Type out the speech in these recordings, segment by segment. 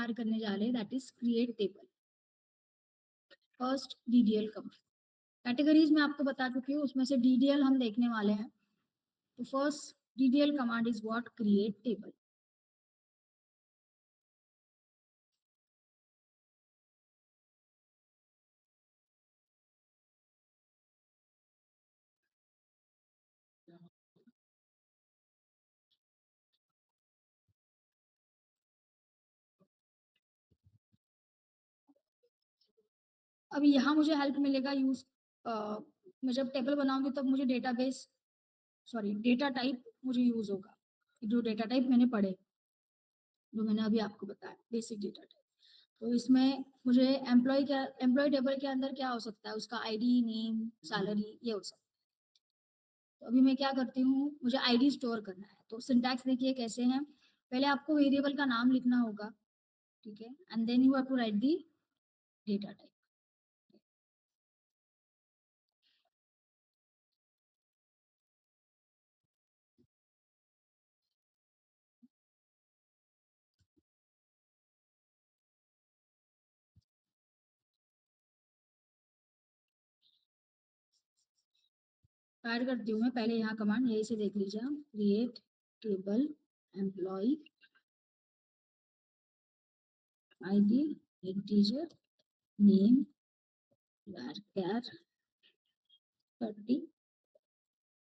कार्य करने जा रहे हैं, that is create table. First DDL command, categories में आपको बता चुकी हूँ, उसमें से डीडीएल हम देखने वाले हैं। तो first DDL command is what, create table. अब यहाँ मुझे हेल्प मिलेगा यूज, मैं जब टेबल बनाऊंगी तब मुझे डेटाबेस, सॉरी डेटा टाइप मुझे यूज होगा, जो डेटा टाइप मैंने पढ़े, जो मैंने अभी आपको बताया बेसिक डेटा टाइप। तो इसमें मुझे एम्प्लॉय टेबल के अंदर क्या हो सकता है, उसका आईडी, नेम, सैलरी, ये हो सकता है। तो अभी मैं क्या करती हूँ, मुझे आईडी स्टोर करना है, तो सिंटैक्स देखिए कैसे है। पहले आपको वेरिएबल का नाम लिखना होगा, ठीक है, and then you have to write the data type. Add करती हूँ मैं, पहले यहाँ कमांड यही से देख लीजिए हम, create table employ ID integer name var 30,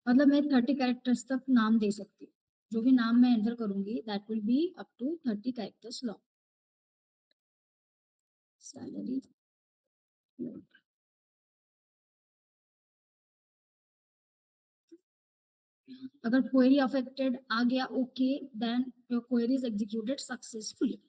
मतलब मैं 30 कैरेक्टर्स तक नाम दे सकती हूँ। जो भी नाम मैं एंटर करूंगी that will be up to 30 characters long. Salary, अगर क्वेरी अफेक्टेड आ गया okay, then your query is executed successfully.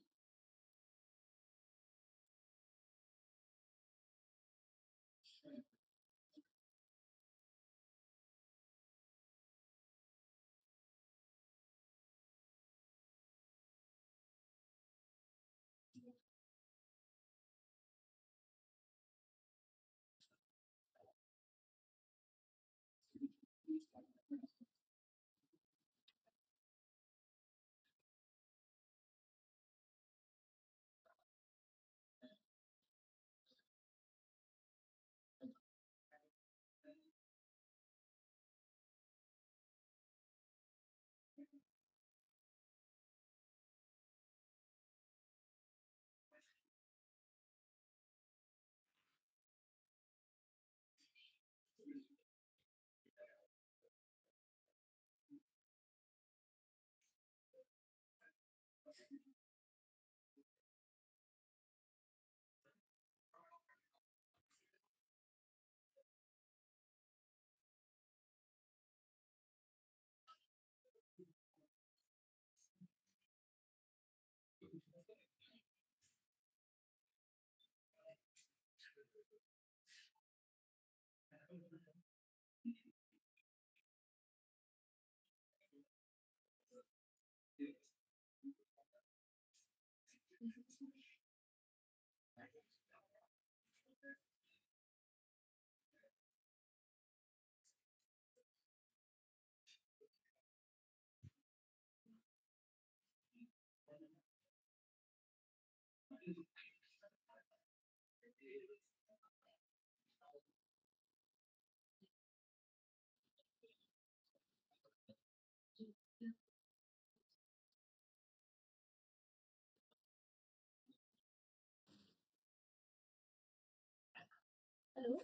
Hello,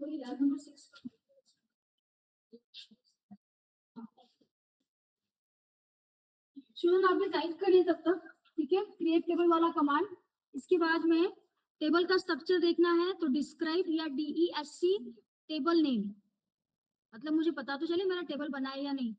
वही लैब नंबर 6। स्टूडेंट आपने टाइप करिए तब तक, ठीक है, क्रिएट टेबल वाला कमांड। इसके बाद में टेबल का स्ट्रक्चर देखना है, तो डिस्क्राइब या DESC टेबल नेम, मतलब मुझे पता तो चले मेरा टेबल बना है या नहीं।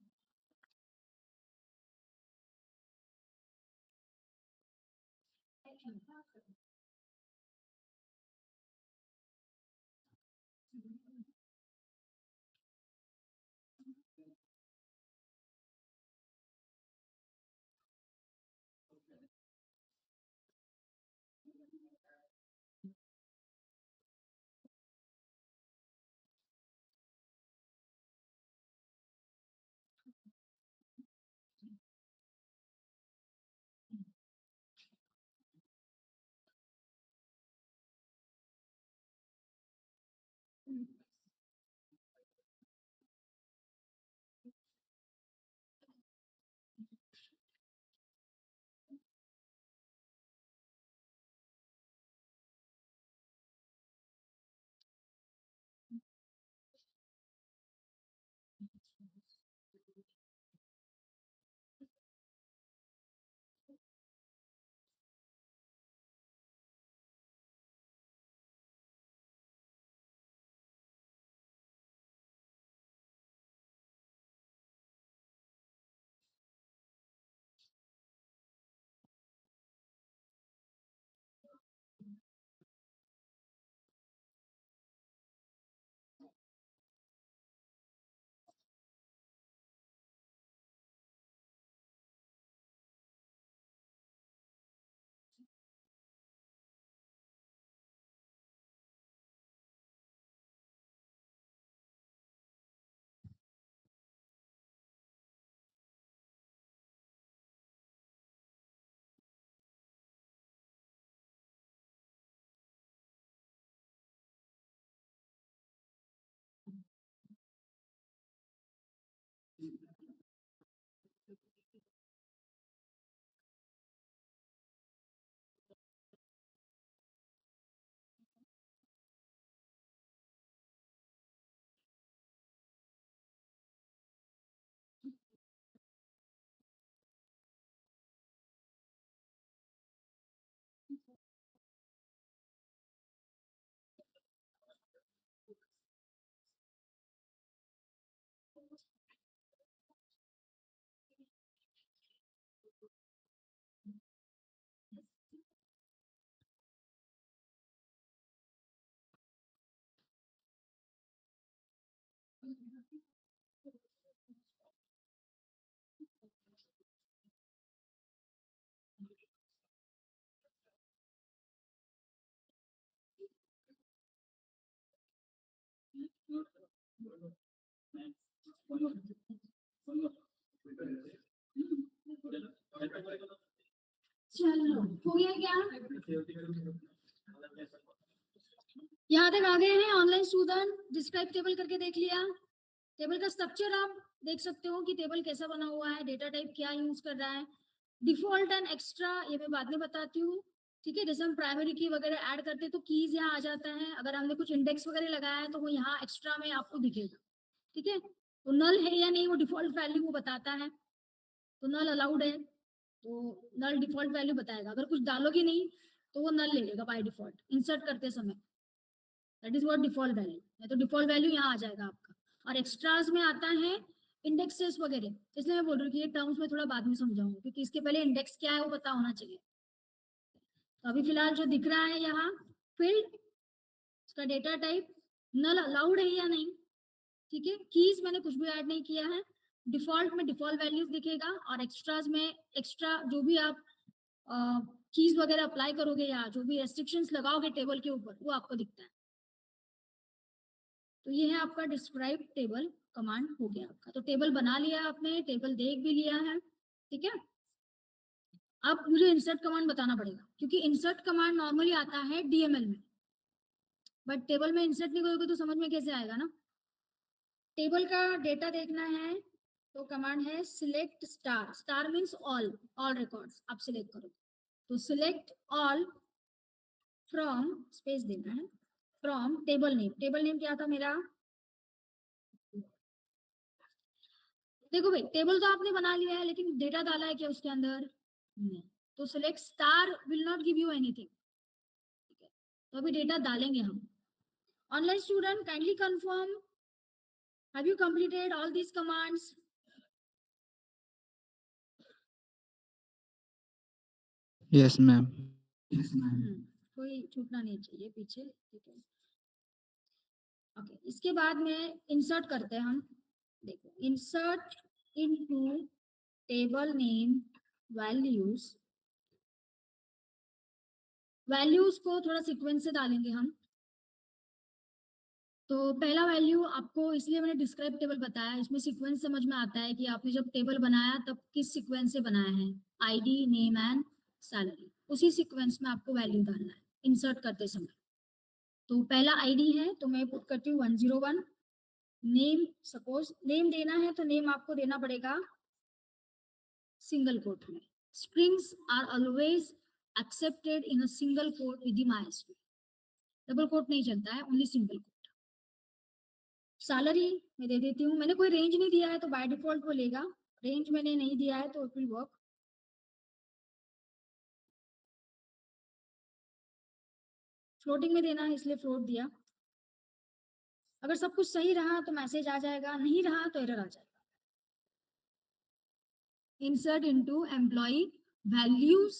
चलो हो गया क्या? यहाँ तक आ गए हैं ऑनलाइन स्टूडेंट? डिस्क्राइब टेबल करके देख लिया। टेबल का स्ट्रक्चर आप देख सकते हो कि टेबल कैसा बना हुआ है, डेटा टाइप क्या यूज कर रहा है। डिफॉल्ट एंड एक्स्ट्रा ये मैं बाद में बताती हूँ। ठीक है, जैसे हम प्राइमरी की वगैरह ऐड करते हैं तो कीज यहाँ आ जाता है। अगर हमने कुछ इंडेक्स वगैरह लगाया है तो वो यहाँ एक्स्ट्रा में आपको दिखेगा। ठीक है, तो नल है या नहीं वो डिफॉल्ट वैल्यू वो बताता है। तो नल अलाउड है तो नल डिफॉल्ट वैल्यू बताएगा। अगर कुछ डालोगे नहीं तो वो नल ले लेगा बाय डिफॉल्ट इंसर्ट करते समय। That is what default value है। तो डिफॉल्ट वैल्यू यहाँ आ जाएगा आपका। और एक्स्ट्राज में आता है इंडेक्सेस वगैरह। इसलिए मैं बोल रही हूँ कि ये टर्म्स में थोड़ा बाद में समझाऊंगी क्योंकि इसके पहले इंडेक्स क्या है वो पता होना चाहिए। तो अभी फिलहाल जो दिख रहा है यहाँ फील्ड, इसका डेटा टाइप नल अलाउड है या नहीं। ठीक है, कीज मैंने कुछ भी ऐड नहीं किया है। डिफॉल्ट में डिफॉल्ट वैल्यूज दिखेगा और एक्स्ट्राज में एक्स्ट्रा जो भी आप कीज वगैरह अप्लाई करोगे या जो भी रेस्ट्रिक्शंस लगाओगे टेबल के ऊपर वो आपको दिखता है। तो ये है आपका डिस्क्राइब टेबल कमांड हो गया आपका। तो टेबल बना लिया आपने, टेबल देख भी लिया है। ठीक है, अब मुझे इंसर्ट कमांड बताना पड़ेगा क्योंकि इंसर्ट कमांड नॉर्मली आता है डीएमएल में, बट टेबल में इंसर्ट नहीं करोगे तो समझ में कैसे आएगा ना। टेबल का डेटा देखना है तो कमांड है select star. Star means all, all records आप सिलेक्ट करो। तो सिलेक्ट ऑल फ्रॉम, स्पेस देना है, from table name. Table name क्या था मेरा? देखो भाई टेबल तो आपने बना लिया है लेकिन डेटा डाला है क्या उसके अंदर? नहीं। तो select star will not give you anything. ठीक है, तो अभी डेटा डालेंगे हम। Online student kindly confirm, have you completed all these commands? Yes ma'am. कोई छूटना नहीं चाहिए पीछे। ठीक है, ओके। इसके बाद में इंसर्ट करते हैं हम। देखो insert into table name values. Values को थोड़ा सीक्वेंस से डालेंगे हम। तो पहला वैल्यू आपको इसलिए मैंने डिस्क्राइब टेबल बताया, इसमें सीक्वेंस समझ में आता है कि आपने जब टेबल बनाया तब किस सीक्वेंस से बनाया है। आईडी, नेम एंड सैलरी, उसी सीक्वेंस में आपको वैल्यू डालना है इंसर्ट करते समय। तो पहला आईडी है तो मैं पुट करती हूँ 101। नेम, सपोज नेम देना है तो नेम आपको देना पड़ेगा सिंगल कोट में। Strings are always accepted in a single quote with mystery. Double quote नहीं चलता है, ओनली सिंगल कोट। सैलरी मैं दे देती हूँ, मैंने कोई रेंज नहीं दिया है तो बाय डिफॉल्ट वो लेगा। रेंज मैंने नहीं दिया है तो इट विल वर्क। फ्लोटिंग में देना है इसलिए फ्लोट दिया। अगर सब कुछ सही रहा तो मैसेज आ जाएगा, नहीं रहा तो एरर आ जाएगा। Insert into employ values.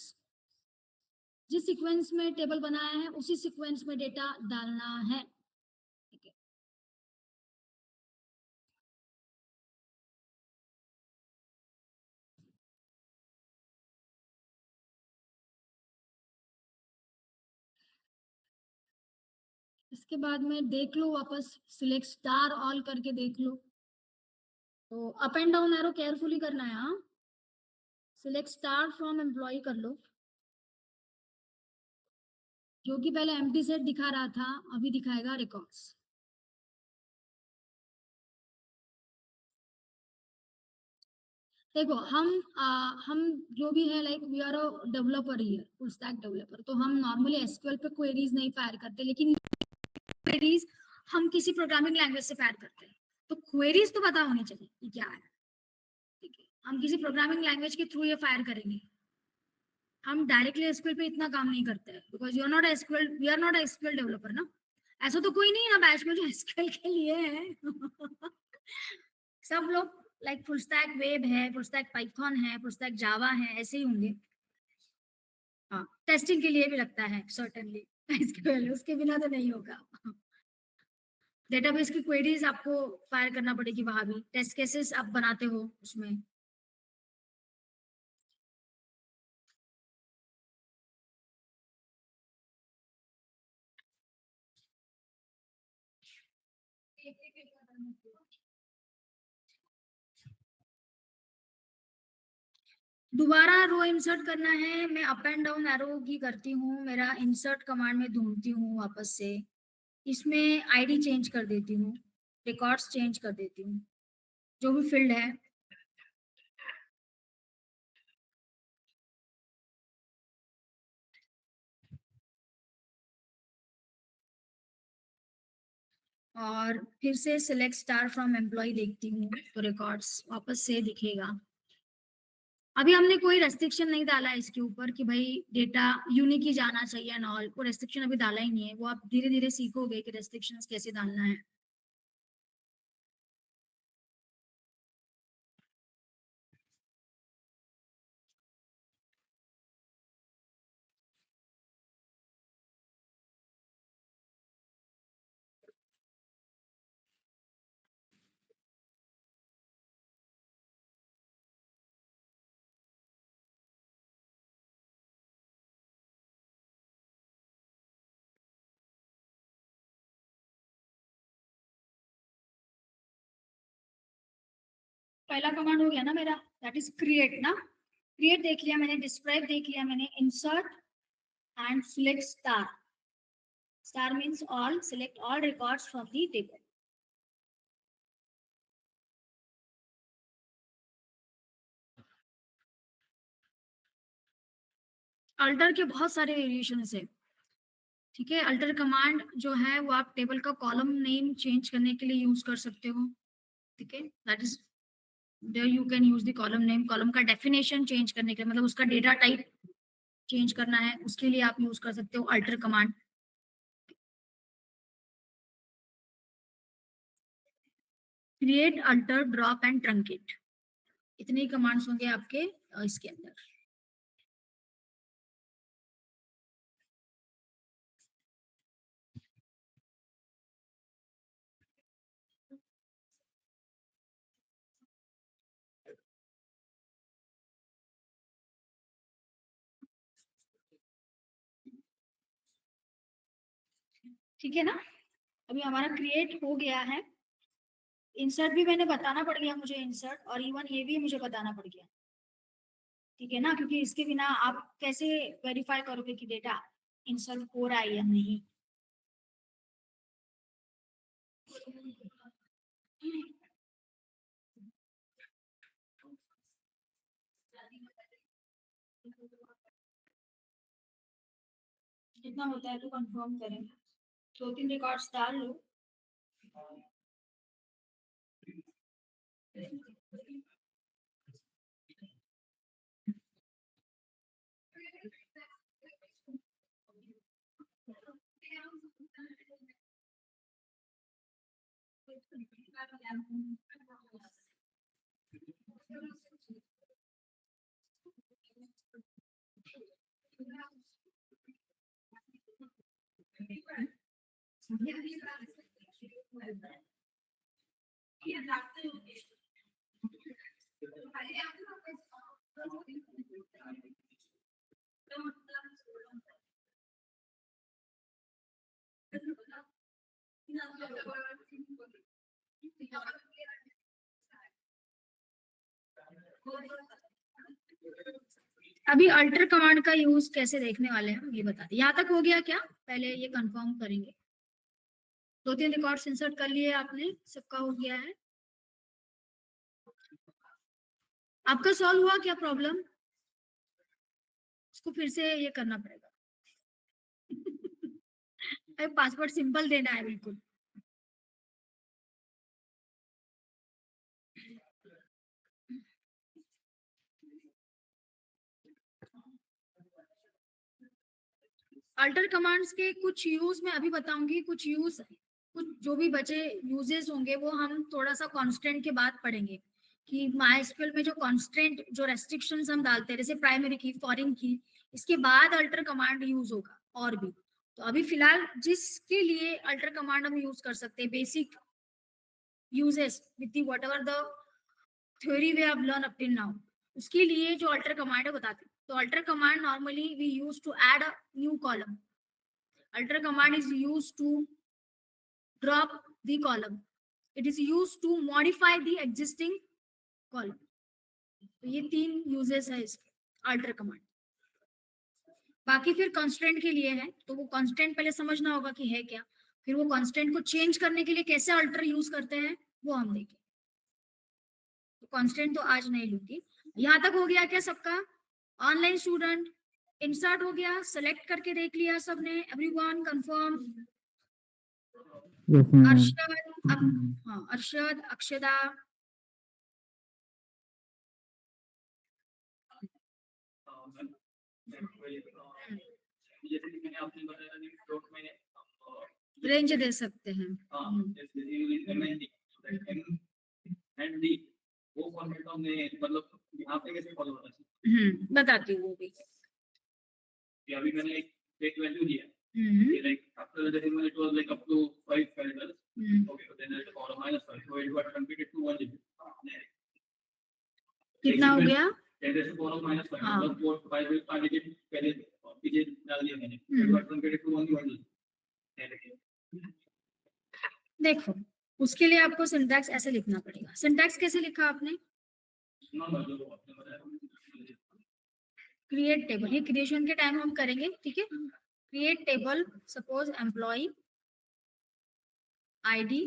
जिस सीक्वेंस में टेबल बनाया है उसी सीक्वेंस में डेटा डालना है। ठीक है, इसके बाद में देख लो वापस, सिलेक्ट स्टार ऑल करके देख लो। तो up and down arrow carefully करना है। हाँ, सिलेक्ट स्टार फ्रॉम एम्प्लॉय कर लो। जो कि पहले एम्प्टी सेट दिखा रहा था अभी दिखाएगा रिकॉर्ड्स। देखो हम जो भी है like we are a developer here, full stack developer, तो हम नॉर्मली एसक्यूएल पे क्वेरीज नहीं फायर करते, लेकिन क्वेरीज हम किसी प्रोग्रामिंग लैंग्वेज से फायर करते हैं। तो क्वेरीज तो पता होनी चाहिए कि क्या है। ठीक है, हम किसी प्रोग्रामिंग लैंग्वेज के थ्रू ये फायर करेंगे। हम डायरेक्टली एसक्यूएल पे इतना काम नहीं करते हैं because you are not SQL, we are not SQL developer ना। ऐसा तो कोई नहीं है बैच में जो एसक्यूएल के लिए है। सब लोग लाइक फुल स्टैक वेब है, फुल स्टैक पाइथन है, फुल स्टैक जावा है, ऐसे ही होंगे। हाँ, टेस्टिंग के लिए भी लगता है सर्टेनली एसक्यूएल, उसके बिना तो नहीं होगा। डेटाबेस की क्वेरीज आपको फायर करना पड़ेगी वहां भी, टेस्ट केसेस आप बनाते हो उसमें। दोबारा रो इंसर्ट करना है, मैं अप एंड डाउन एरो की करती हूँ, मेरा इंसर्ट कमांड में ढूंढती हूँ वापस से, इसमें आईडी चेंज कर देती हूँ, रिकॉर्ड्स चेंज कर देती हूँ, जो भी फील्ड है, और फिर से सिलेक्ट स्टार फ्रॉम एम्प्लॉय देखती हूँ तो रिकॉर्ड्स वापस से दिखेगा। अभी हमने कोई रेस्ट्रिक्शन नहीं डाला है इसके ऊपर कि भाई डेटा यूनिक ही जाना चाहिए एंड ऑल, वो रेस्ट्रिक्शन अभी डाला ही नहीं है, वो आप धीरे धीरे सीखोगे कि रेस्ट्रिक्शंस कैसे डालना है। पहला कमांड हो गया ना मेरा, दैट इज क्रिएट ना, क्रिएट देख लिया मैंने, डिस्क्राइब देख लिया मैंने, insert and select star, star means all, select all records from the table. Alter के बहुत सारे वेरिएशन है, ठीक है। अल्टर कमांड जो है वो आप टेबल का कॉलम नेम चेंज करने के लिए यूज कर सकते हो, ठीक है, that is there you can use the column name, column का डेफिनेशन चेंज करने के लिए, मतलब उसका डेटा टाइप चेंज करना है उसके लिए आप यूज कर सकते हो alter command. Create, alter, drop and truncate, इतने ही कमांड्स होंगे आपके इसके अंदर। ठीक है ना, अभी हमारा क्रिएट हो गया है। इंसर्ट भी मैंने बताना पड़ गया मुझे, इंसर्ट और इवन ये भी मुझे बताना पड़ गया, ठीक है ना, क्योंकि इसके बिना आप कैसे वेरीफाई करोगे कि डेटा इंसर्ट हो रहा है या नहीं। कितना होता है तो कंफर्म करें, 2-3 रिकॉर्ड्स डाल लो। अभी अल्टर कमांड का यूज कैसे देखने वाले हैं ये बता दें, यहाँ तक हो गया क्या, पहले ये कंफर्म करेंगे। 2-3 रिकॉर्ड्स इंसर्ट कर लिए आपने, सबका हो गया है। आपका सॉल्व हुआ क्या प्रॉब्लम, इसको फिर से ये करना पड़ेगा। पासवर्ड सिंपल देना है बिल्कुल। अल्टर कमांड्स के कुछ यूज मैं अभी बताऊंगी, कुछ यूज, कुछ जो भी बचे यूजेस होंगे वो हम थोड़ा सा कॉन्स्टेंट के बाद पढ़ेंगे कि माइस्क्यूएल में जो कॉन्स्टेंट जो रेस्ट्रिक्शंस हम डालते हैं जैसे प्राइमरी की, फॉरेन की, इसके बाद अल्टर कमांड यूज होगा और भी। तो अभी फिलहाल जिसके लिए अल्टर कमांड हम यूज कर सकते हैं, basic uses with whatever the theory we have learn up till now, उसके लिए जो अल्टर कमांड है बताते हैं। तो alter command normally we use to add a new column, alter command is used to drop the column, it is used to modify the existing column, तो ये 3 uses है इसके अल्टर कमांड। बाकी फिर कांस्टेंट के लिए है, तो वो कांस्टेंट पहले समझना होगा कि है क्या, फिर वो कांस्टेंट को चेंज करने के लिए कैसे अल्टर यूज करते हैं वो हम देखेंगे। तो कांस्टेंट तो आज नहीं लूंगी। यहाँ तक हो गया क्या सबका? ऑनलाइन स्टूडेंट इंसर्ट हो गया, सेलेक्ट करके देख लिया सबने, everyone confirm? Yes, ma'am. Arshad हाँ अरशद, अक्षदा, रेंज दे सकते हैं। बताती हूँ वो भी। अभी मैंने एक वैल्यू दिया, like after the decimal it was like up to 5 characters. Okay, so then there's a power of -5, so it got converted to 1 digit. कितना हो गया? 10 to the power of -5 plus 4 5 digit पहले digit डाल दिया मैंने, it got converted to only 1 digit. देखो, उसके लिए आपको सिंटैक्स ऐसे लिखना पड़ेगा। सिंटैक्स कैसे लिखा आपने? क्रिएट टेबल, ये क्रिएशन के टाइम हम करेंगे, ठीक है? Create table, suppose employ ID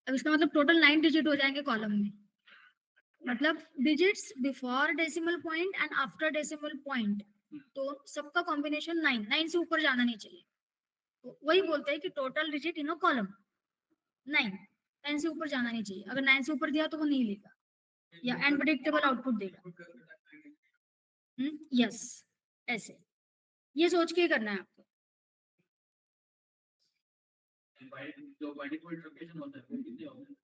अब इसका मतलब टोटल 9 डिजिट हो जाएंगे कॉलम में, मतलब digits before decimal point and after decimal point, तो सबका कॉम्बिनेशन 9 से ऊपर जाना नहीं चाहिए। तो वही बोलते हैं कि total digit in a column 9 से ऊपर जाना नहीं चाहिए। अगर 9 से ऊपर दिया तो वो नहीं लेगा या अनप्रेडिक्टेबल आउटपुट देगा। यस, ऐसे ये सोच के करना है आपको। जो बाय डिफॉल्ट लोकेशन होता है वो कितने होते हैं?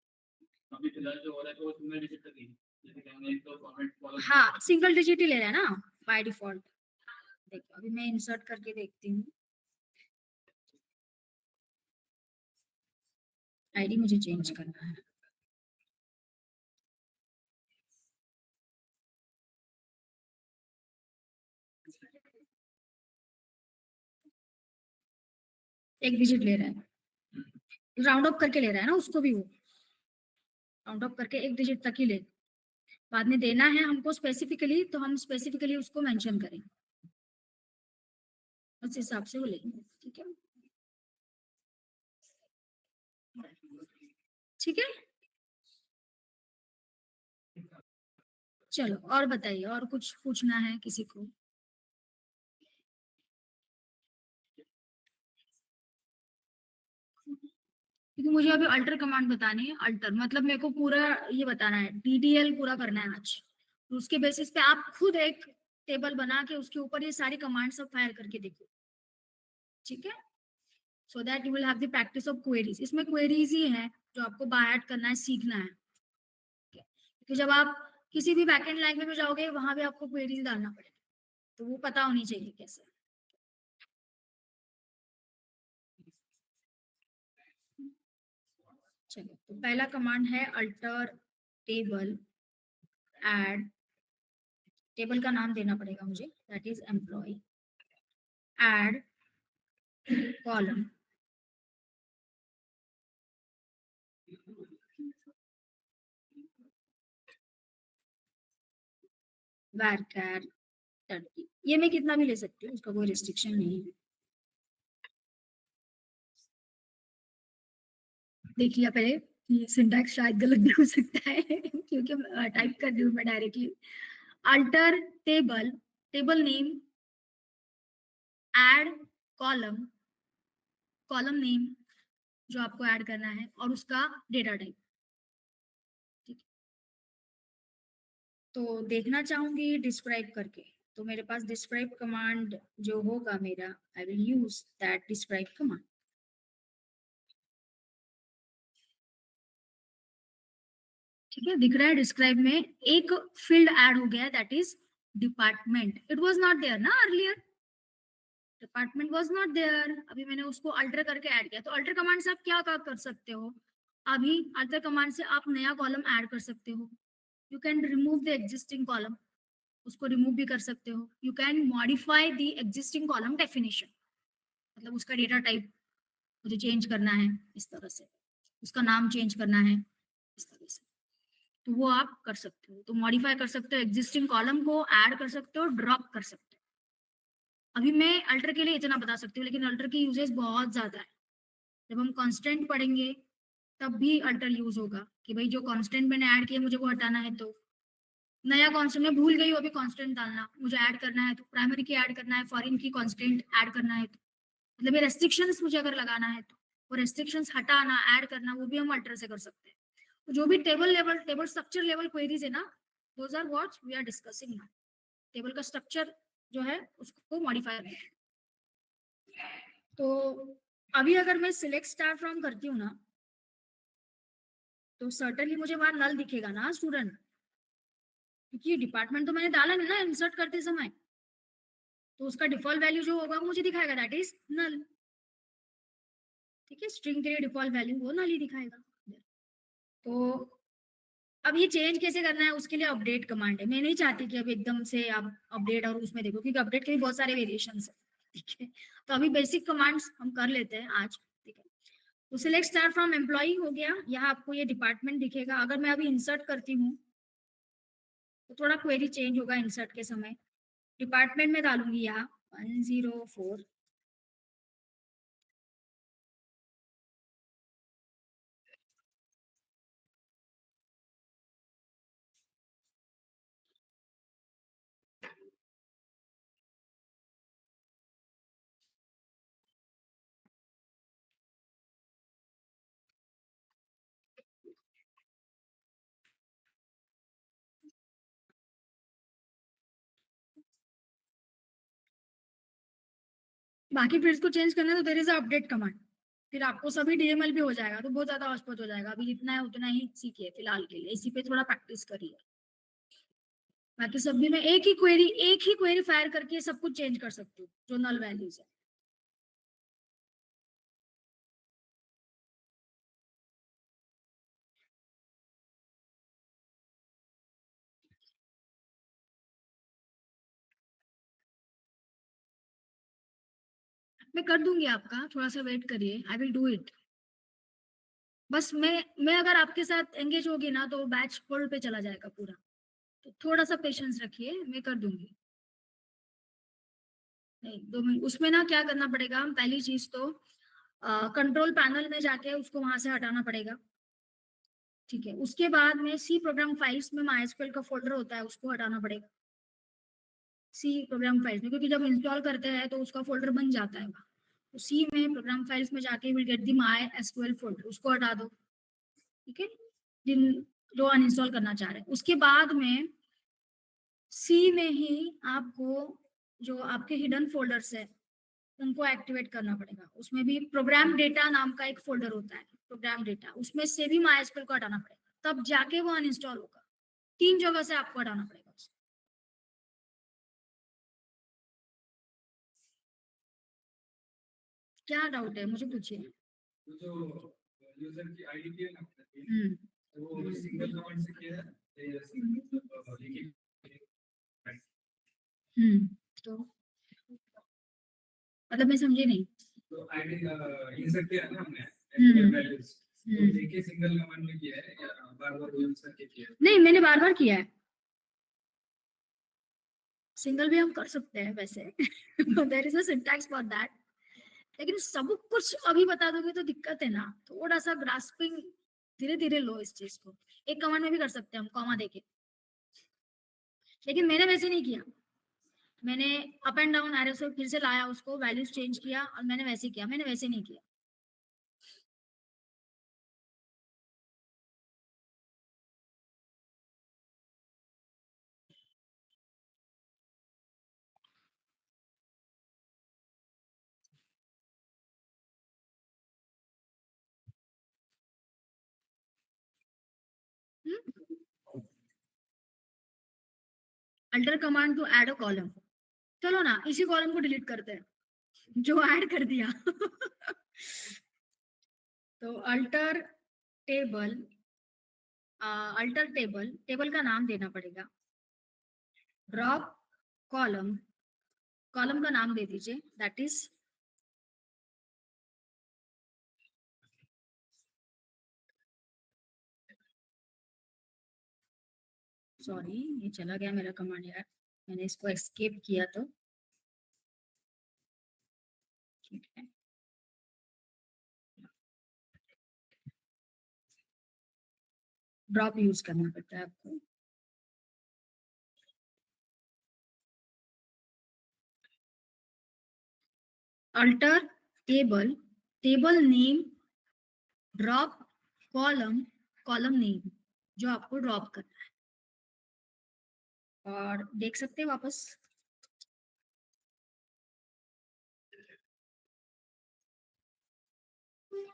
अभी फिलहाल जो हो रहा है वो सिंगल डिजिट तक ही, जैसे कि हमने एक तो फॉर्मेट फॉलो, हाँ सिंगल डिजिट ही ले रहा है ना बाय डिफॉल्ट। देखो अभी मैं इंसर्ट करके देखती हूँ, आईडी मुझे चेंज करना है। एक डिजिट ले रहा है, राउंड अप करके ले रहा है ना उसको भी, वो राउंड अप करके एक डिजिट तक ही ले, बाद में देना है हमको स्पेसिफिकली, तो हम स्पेसिफिकली उसको मेंशन करेंगे, उस हिसाब से वो लेंगे, ठीक है? ठीक है, चलो और बताइए, और कुछ पूछना है किसी को? क्योंकि मुझे अभी अल्टर कमांड बतानी है। अल्टर मतलब मेरे को पूरा ये बताना है, डीडीएल पूरा करना है आज, तो उसके बेसिस पे आप खुद एक टेबल बना के उसके ऊपर ये सारी कमांड सब फायर करके देखो, ठीक है? So that you will have the practice of queries. इसमें क्वेरीज ही है जो आपको बाय हार्ट करना है, सीखना है, क्योंकि जब आप किसी भी बैकएंड लैंग्वेज में जाओगे वहां भी आपको क्वेरीज डालना पड़ेगा, तो वो पता होनी चाहिए कैसे। चलो, तो पहला कमांड है अल्टर टेबल एड, टेबल का नाम देना पड़ेगा मुझे, that is employ add column varchar 30। ये मैं कितना भी ले सकती हूँ, उसका कोई रिस्ट्रिक्शन नहीं है। देख लिया पहले, ये सिंटैक्स शायद गलत भी हो सकता है क्योंकि टाइप कर रही हूँ मैं directly. Alter table, table name, add column, column name जो आपको ऐड करना है, और उसका डेटा टाइप, ठीक है? तो देखना चाहूंगी डिस्क्राइब करके, तो मेरे पास डिस्क्राइब कमांड जो होगा मेरा, I will use that describe command. ठीक है, दिख रहा है डिस्क्राइब में एक फील्ड ऐड हो गया, that is department. It was not there ना earlier, department was not there, अभी मैंने उसको अल्टर करके ऐड किया। तो अल्टर कमांड से आप क्या कर सकते हो, अभी अल्टर कमांड से आप नया कॉलम ऐड कर सकते हो। You can remove the existing column, उसको रिमूव भी कर सकते हो। You can modify the existing column definition, मतलब उसका डेटा टाइप मुझे चेंज करना है इस तरह से, उसका नाम चेंज करना है इस तरह से, तो वो आप कर सकते हो। तो मॉडिफाई कर सकते हो, एग्जिस्टिंग कॉलम को ऐड कर सकते हो, ड्रॉप कर सकते हो। अभी मैं अल्टर के लिए इतना बता सकती हूँ, लेकिन अल्टर की यूजेस बहुत ज्यादा है। जब हम कांस्टेंट पढ़ेंगे तब भी अल्टर यूज होगा कि भाई जो कांस्टेंट मैंने ऐड किया मुझे वो हटाना है, तो नया कांस्टेंट मैं भूल गई हूँ अभी कांस्टेंट डालना, मुझे ऐड करना है, तो प्राइमरी की ऐड करना है, फॉरेन की कांस्टेंट ऐड करना है, तो मतलब ये रेस्ट्रिक्शंस मुझे अगर लगाना है तो वो रेस्ट्रिक्शंस हटाना ऐड करना वो भी हम अल्टर से कर सकते हैं। तो जो भी table level, table structure level queries है ना, those are what we are discussing now. Table का स्ट्रक्चर जो है उसको मॉडिफाई। तो अभी अगर मैं सिलेक्ट स्टार फ्रॉम करती हूँ ना, तो सर्टेनली मुझे वहां नल दिखेगा ना स्टूडेंट, क्योंकि डिपार्टमेंट तो मैंने डाला नहीं ना इंसर्ट करते समय, तो उसका डिफॉल्ट वैल्यू जो होगा वो मुझे दिखाएगा, दैट इज नल। ठीक है, स्ट्रिंग के लिए डिफॉल्ट वैल्यू वो नल ही दिखाएगा। तो अब ये चेंज कैसे करना है, उसके लिए अपडेट कमांड है। मैं नहीं चाहती कि अब एकदम से आप अपडेट और उसमें देखो, क्योंकि अपडेट के भी बहुत सारे वेरिएशन है। ठीक है, तो अभी बेसिक कमांड्स हम कर लेते हैं आज। ठीक है, तो सिलेक्ट स्टार फ्रॉम एम्प्लॉई हो गया, यहाँ आपको ये डिपार्टमेंट दिखेगा। अगर मैं अभी इंसर्ट करती हूँ तो थोड़ा क्वेरी चेंज होगा इंसर्ट के समय। डिपार्टमेंट में डालूंगी यहाँ 104। बाकी फिर इसको चेंज करना है तो देयर इज अपडेट कमांड, फिर आपको सभी डीएमएल भी हो जाएगा, तो बहुत ज्यादा हौच-पौच हो जाएगा। अभी जितना है उतना ही सीखिए फिलहाल के लिए, इसी पे थोड़ा प्रैक्टिस करिए। बाकी सब भी मैं एक ही क्वेरी फायर करके सब कुछ चेंज कर सकती हूँ जो नल वैल्यूज है। मैं कर दूंगी आपका, थोड़ा सा वेट करिए, आई विल डू इट। बस मैं अगर आपके साथ एंगेज होगी ना तो बैच होल्ड पे चला जाएगा पूरा, तो थोड़ा सा पेशेंस रखिए, मैं कर दूंगी। नहीं, 2 मिनट उसमें ना क्या करना पड़ेगा, पहली चीज तो कंट्रोल पैनल में जाके उसको वहां से हटाना पड़ेगा। ठीक है, उसके बाद में सी प्रोग्राम फाइल्स में MySQL का फोल्डर होता है, उसको हटाना पड़ेगा सी प्रोग्राम फाइल्स में, क्योंकि जब इंस्टॉल करते हैं तो उसका फोल्डर बन जाता है वहाँ। तो सी में प्रोग्राम फाइल्स में जाके will get the MySQL folder, उसको हटा दो। ठीक है, जिन जो अनइंस्टॉल करना चाह रहे हैं, उसके बाद में सी में ही आपको जो आपके हिडन फोल्डर्स है उनको एक्टिवेट करना पड़ेगा। उसमें भी प्रोग्राम डेटा नाम का एक फोल्डर होता है, प्रोग्राम डेटा, उसमें से भी MySQL को हटाना पड़ेगा, तब जाके वो अनइंस्टॉल होगा। 3 जगह से आपको हटाना पड़ेगा उसको। क्या डाउट है मुझे पूछिए। जो यूजर की आईडी है ना, वो सिंगल कमांड से किया है या सिंगल तो मतलब मैं समझी नहीं। तो आईडी इंसर्ट किया ना हमने वैल्यूज, तो देखिए सिंगल कमांड में किया है या बार-बार यूज करके किया है? नहीं, मैंने बार-बार किया है। सिंगल भी हम कर सकते हैं वैसे। There is a syntax for that, लेकिन सब कुछ अभी बता दोगे तो दिक्कत है ना, थोड़ा सा ग्रास्पिंग धीरे धीरे लो इस चीज को। एक कमांड में भी कर सकते हैं हम कॉमा देके, लेकिन मैंने वैसे नहीं किया। मैंने अप एंड डाउन एरो से फिर से लाया उसको, वैल्यूज चेंज किया और मैंने वैसे किया, मैंने वैसे नहीं किया। Alter command to add a column, चलो ना इसी कॉलम को डिलीट करते हैं। जो ऐड कर दिया। तो अल्टर टेबल, टेबल का नाम देना पड़ेगा। ड्रॉप कॉलम, कॉलम का नाम दे दीजिए, दैट इज सॉरी, ये चला गया मेरा कमांड यार, मैंने इसको एस्केप किया तो ठीक है। ड्रॉप यूज करना पड़ता है आपको। Alter table, table name, drop column, column name जो आपको ड्रॉप करना है। और देख सकते हैं वापस,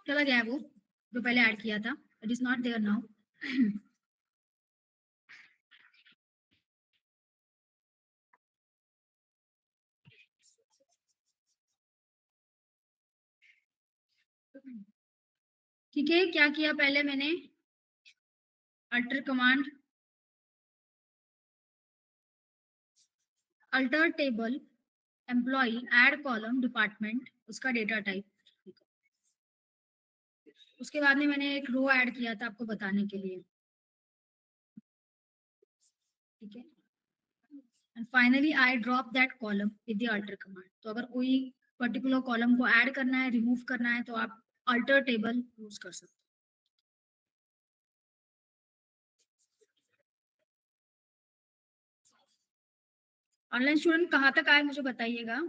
चला गया है वो जो पहले ऐड किया था, it is not there now. ठीक है, क्या किया पहले मैंने, alter command, alter table, employ, add column, department, उसका डेटा टाइप। उसके बाद में मैंने एक रो ऐड किया था आपको बताने के लिए, ठीक है। And finally I drop that column with the alter command. तो अगर कोई पर्टिकुलर कॉलम को ऐड करना है, रिमूव करना है, तो आप अल्टर टेबल यूज कर सकते हो। ऑनलाइन स्टूडेंट कहाँ तक आए मुझे बताइएगा।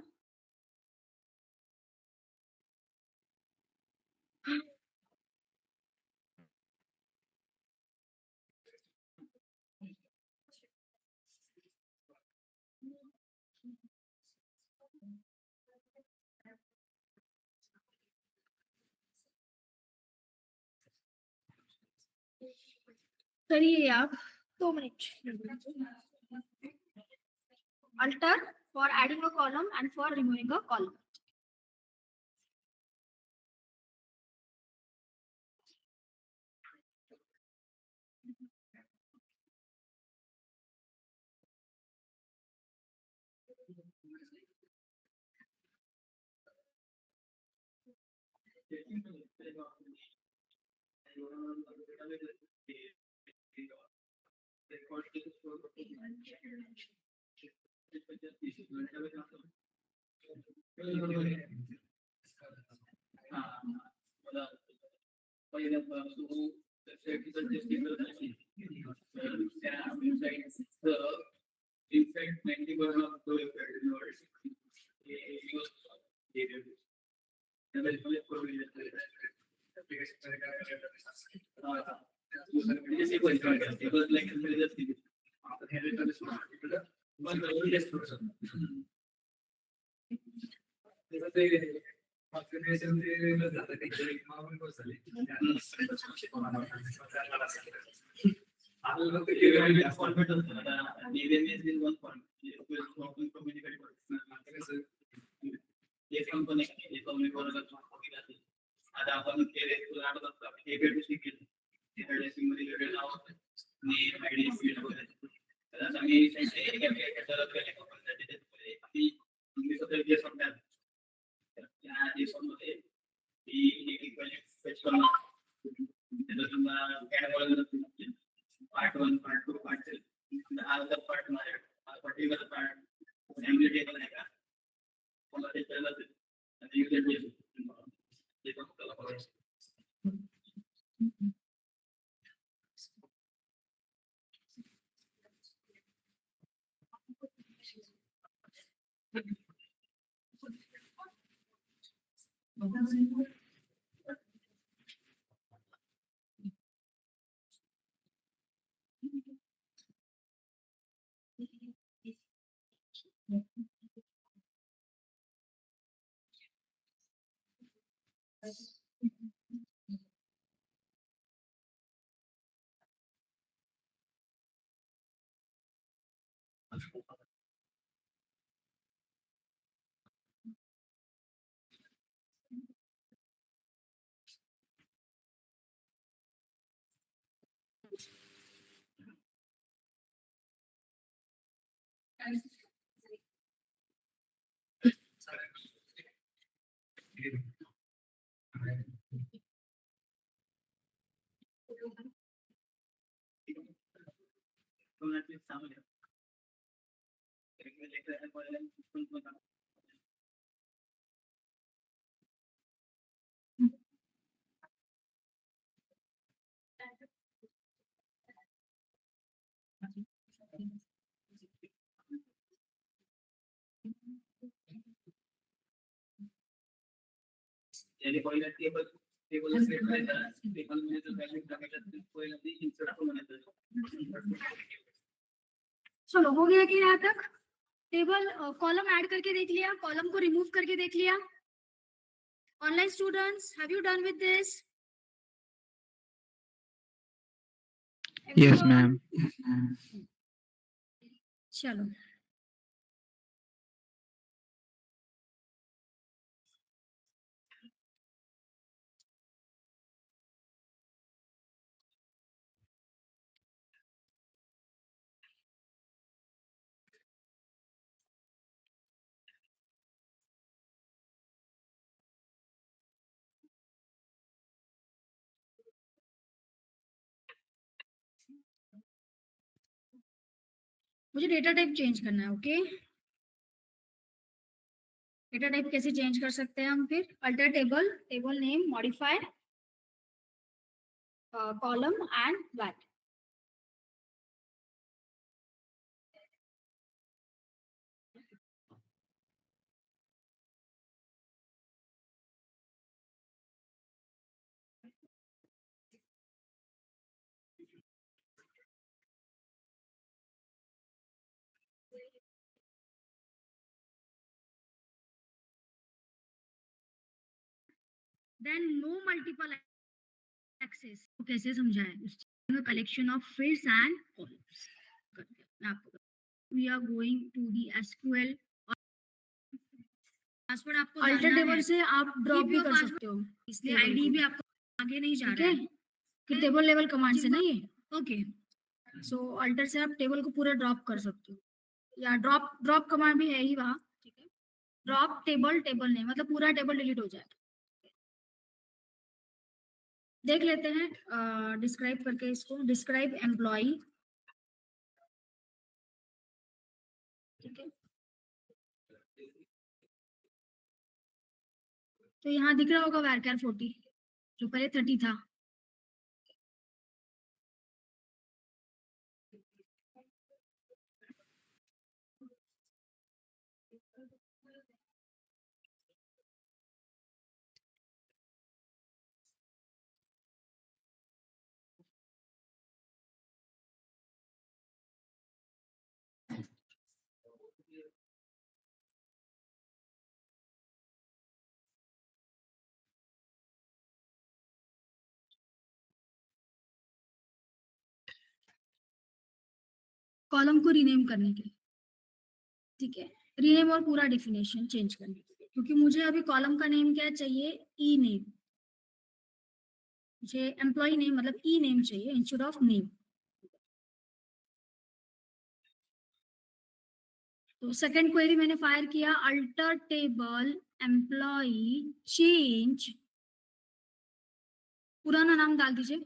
करिए आप, 2 minute. Alter for adding a column and for removing a column. चलो हो गया कि यहाँ तक? टेबल कॉलम ऐड करके देख लिया, कॉलम को रिमूव करके देख लिया। Online students, have you done with this? Yes, ma'am. चलो मुझे डेटा टाइप चेंज करना है। ओके, डेटा टाइप कैसे चेंज कर सकते हैं हम? फिर alter table, table name modify column and wait. Then no multiple access कैसे समझाएं? उसमें collection of fields and columns. मैं आपको we are going to the SQL. Password आपको अल्टर टेबल से आप ड्रॉप भी कर सकते हो, इसलिए आईडी भी आपको आगे नहीं जा रहा है कि टेबल लेवल कमांड से ना ये। ओके, सो अल्टर से आप टेबल को पूरा ड्रॉप कर सकते हो, या ड्रॉप ड्रॉप कमांड भी है ही वहाँ। ठीक है, ड्रॉप टेबल, टेबल नहीं मतलब पूरा टेबल डिलीट हो जाएगा। देख लेते हैं डिस्क्राइब करके इसको। Describe employ. ठीक है, तो यहाँ दिख रहा होगा varchar 40 जो पहले 30 था। कॉलम को रीनेम करने के लिए, ठीक है, रीनेम और पूरा डेफिनेशन चेंज करने के लिए, क्योंकि मुझे अभी कॉलम का नेम क्या चाहिए? ई नेम। मुझे एम्प्लॉय नेम मतलब ई नेम चाहिए इंस्टेड ऑफ नेम। तो सेकंड क्वेरी मैंने फायर किया, अल्टर टेबल एम्प्लॉय चेंज, पुराना नाम डाल दीजिए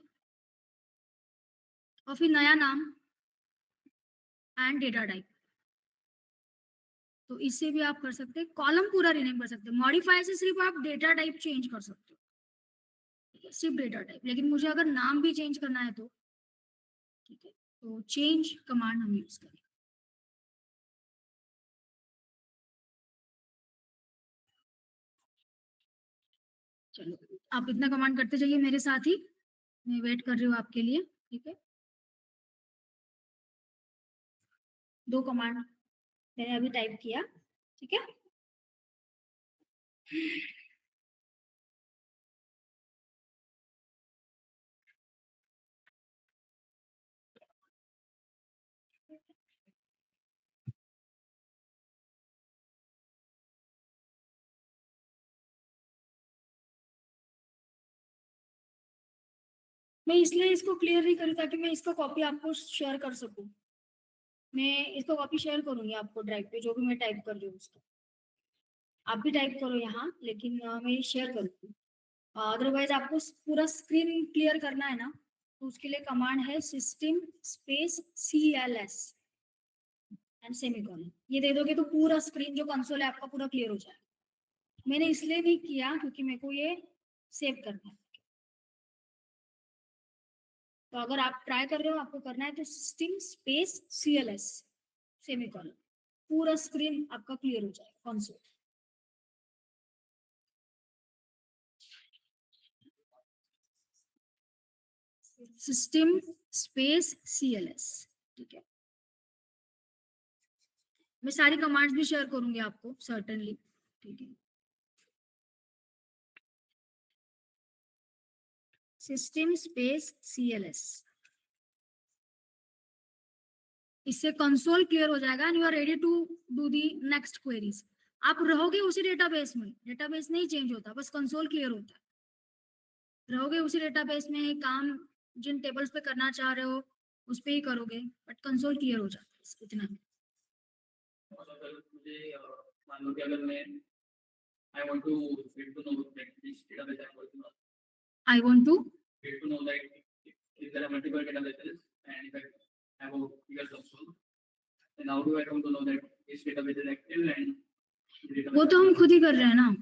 और फिर नया नाम एंड डेटा टाइप। तो इससे भी आप कर सकते हैं, कॉलम पूरा रीनेम कर सकते हैं। मॉडिफाई से सिर्फ आप डेटा टाइप चेंज कर सकते हो, ठीक है, सिर्फ डेटा टाइप। लेकिन मुझे अगर नाम भी चेंज करना है तो ठीक है, तो चेंज कमांड हम यूज करें। चलो आप इतना कमांड करते जाइए मेरे साथ ही, मैं वेट कर रही हूँ आपके लिए। ठीक है, 2 कमांड मैंने अभी टाइप किया। ठीक है, मैं इसलिए इसको क्लियर नहीं करी ताकि मैं इसका कॉपी आपको शेयर कर सकूं। मैं इसको कॉपी शेयर करूंगी आपको ड्राइव पे, जो भी मैं टाइप कर रही हूँ उसका। आप भी टाइप करो यहाँ, लेकिन मैं शेयर करूंगी। अदरवाइज आपको पूरा स्क्रीन क्लियर करना है ना, तो उसके लिए कमांड है system space CLS and semicolon. ये दे दोगे तो पूरा स्क्रीन जो कंसोल है आपका पूरा क्लियर हो जाएगा। मैंने इसलिए नहीं किया क्योंकि मेरे को ये सेव करना है। तो अगर आप ट्राई कर रहे हो, आपको करना है तो सिस्टम स्पेस CLS सेमीकोलन, पूरा स्क्रीन आपका क्लियर हो जाएगा कंसोल। सिस्टम स्पेस CLS, ठीक है। मैं सारी कमांड्स भी शेयर करूंगी आपको सर्टेनली, ठीक है। सिस्टम स्पेस CLS, इससे कंसोल क्लियर हो जाएगा and you are ready to do the next queries. आप रहोगे उसी डेटाबेस में, डेटाबेस नहीं चेंज होता, बस कंसोल क्लियर होता है। रहोगे उसी डेटाबेस में, काम जिन टेबल्स पे करना चाह रहे हो उस पे ही करोगे, बट कंसोल क्लियर हो जाता है, इतना। मुझे मान लो कि अगर मैं I want to get to know that this database I'm working on. I want to get to know that if there are multiple databases and if I have a bigger console, then how do I come to know that this database is active and वो तो हम खुद ही कर रहे हैं ना।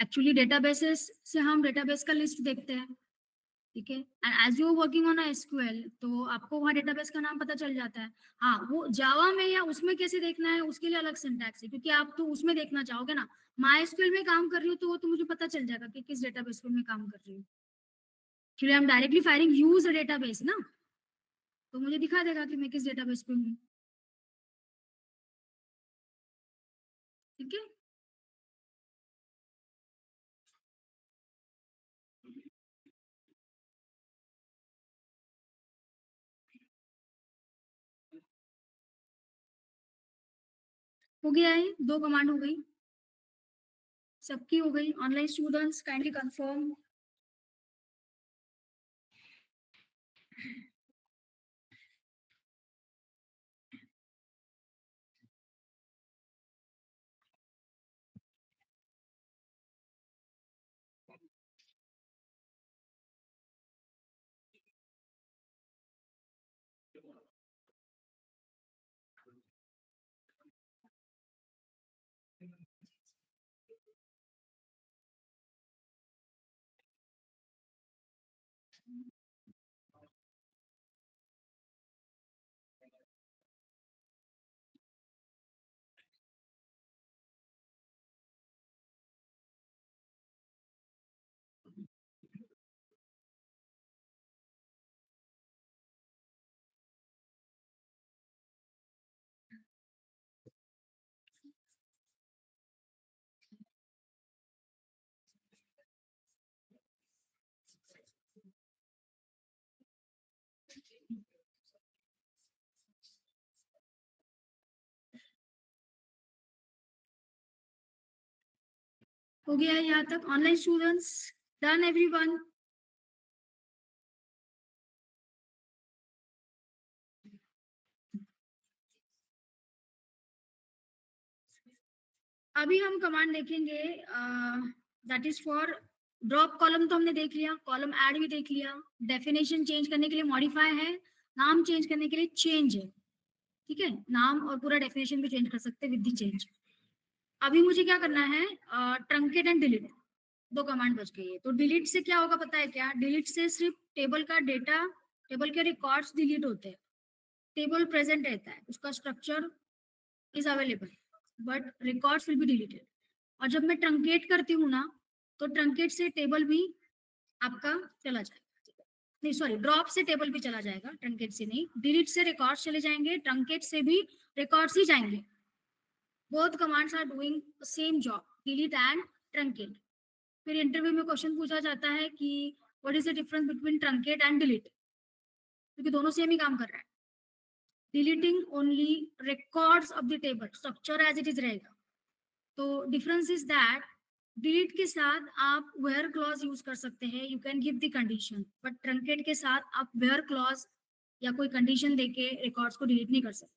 Actually databases से हम डेटाबेस का लिस्ट देखते हैं, ठीक है। And as you working on SQL, तो आपको वहाँ डेटाबेस का नाम पता चल जाता है। हाँ, वो जावा में या उसमें कैसे देखना है उसके लिए अलग सिंटैक्स है, क्योंकि आप तो उसमें देखना चाहोगे ना। MySQL में काम कर रही हूँ तो वो तो मुझे पता चल जाएगा कि किस डेटाबेस पे मैं काम कर रही हूँ। फिर I am directly firing use database ना, तो मुझे दिखा देगा कि मैं किस डेटाबेस पे हूँ, ठीक है। हो गया है, 2 कमांड हो गई, सबकी हो गई। Online students kindly confirm. हो गया है यहाँ तक। Online students done everyone. अभी हम कमांड देखेंगे, that is for drop column. तो हमने देख लिया, कॉलम ऐड भी देख लिया। डेफिनेशन चेंज करने के लिए मॉडिफाई है, नाम चेंज करने के लिए चेंज है, ठीक है। नाम और पूरा डेफिनेशन भी चेंज कर सकते हैं विद द चेंज। अभी मुझे क्या करना है, ट्रंकेट एंड डिलीट, 2 कमांड बच गई है। तो डिलीट से क्या होगा पता है क्या? डिलीट से सिर्फ टेबल का डेटा, टेबल के रिकॉर्ड्स डिलीट होते हैं। टेबल प्रेजेंट रहता है, उसका structure is available, but records will be deleted. और जब मैं ट्रंकेट करती हूँ ना, तो ट्रंकेट से टेबल भी आपका चला जाएगा। नहीं सॉरी, ड्रॉप से टेबल भी चला जाएगा, ट्रंकेट से नहीं। डिलीट से रिकॉर्ड्स चले जाएंगे, ट्रंकेट से भी रिकॉर्ड्स ही जाएंगे। Both commands are doing same job, delete and truncate. फिर इंटरव्यू में क्वेश्चन पूछा जाता है कि what is the difference between truncate and delete, क्योंकि दोनों सेम ही काम कर रहा है। Deleting only records of the table, structure as it is रहेगा। तो डिफरेंस इज दैट डिलीट के साथ आप वेयर क्लॉज यूज कर सकते हैं, you can give the condition, but truncate के साथ आप वेयर क्लॉज या कोई कंडीशन देके रिकॉर्ड्स को डिलीट नहीं कर सकते।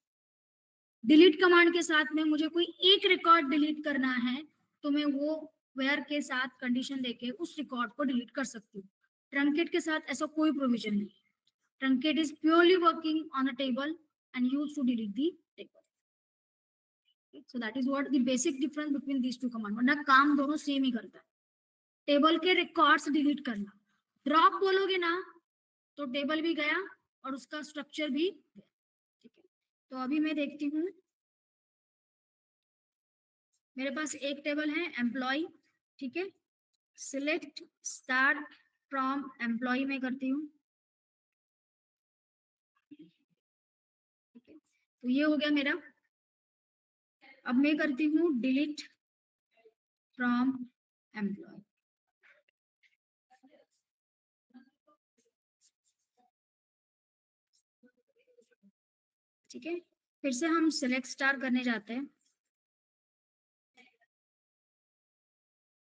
डिलीट कमांड के साथ में मुझे कोई एक रिकॉर्ड डिलीट करना है तो मैं वो वेयर के साथ कंडीशन देके उस रिकॉर्ड को डिलीट कर सकती हूँ। ट्रंकेट के साथ ऐसा कोई प्रोविजन नहीं। Truncate is purely working on a table and use to delete the table. So that is what the basic difference between these two command. वरना काम दोनों सेम ही करता है। टेबल के रिकॉर्ड्स डिलीट करना, ड्रॉप बोलोगे ना तो टेबल भी गया और उसका स्ट्रक्चर भी गया। ठीक है, तो अभी मैं देखती हूँ, मेरे पास एक टेबल है एम्प्लॉय। ठीक है, सिलेक्ट स्टार फ्रॉम एम्प्लॉय में करती हूँ। ठीक है, तो ये हो गया मेरा। अब मैं करती हूँ डिलीट फ्रॉम एम्प्लॉय। ठीक है, फिर से हम सिलेक्ट स्टार करने जाते हैं।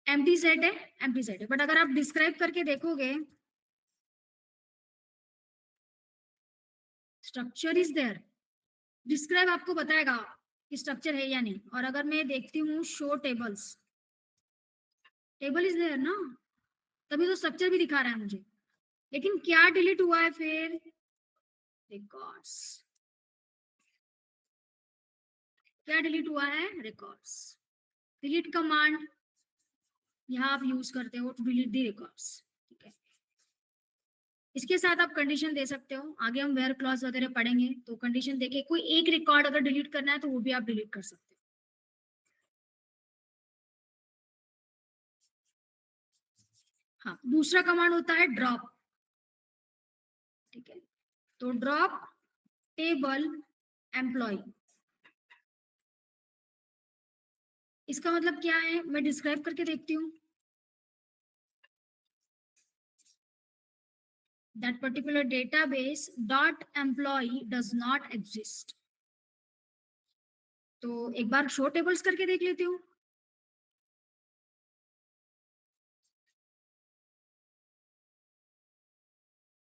एम्प्टी सेट है, एम्प्टी सेट है, बट अगर आप डिस्क्राइब करके देखोगे स्ट्रक्चर इज देयर। डिस्क्राइब आपको बताएगा कि स्ट्रक्चर है या नहीं। और अगर मैं देखती हूँ show tables, table is there ना, तभी तो स्ट्रक्चर भी दिखा रहा है मुझे। लेकिन क्या डिलीट हुआ है फिर? रिकॉर्ड्स। क्या डिलीट हुआ है? रिकॉर्ड्स। डिलीट कमांड यहाँ आप यूज करते हो टू डिलीट दी रिकॉर्ड्स। ठीक है, इसके साथ आप कंडीशन दे सकते हो। आगे हम वेयर क्लॉज वगैरह पढ़ेंगे तो कंडीशन देके कोई एक रिकॉर्ड अगर डिलीट करना है तो वो भी आप डिलीट कर सकते हो। हाँ, दूसरा कमांड होता है ड्रॉप। ठीक है, तो ड्रॉप टेबल एम्प्लॉय। इसका मतलब क्या है, मैं डिस्क्राइब करके देखती हूँ। That particular database dot employee does not exist। तो एक बार शो टेबल्स करके देख लेती हूँ।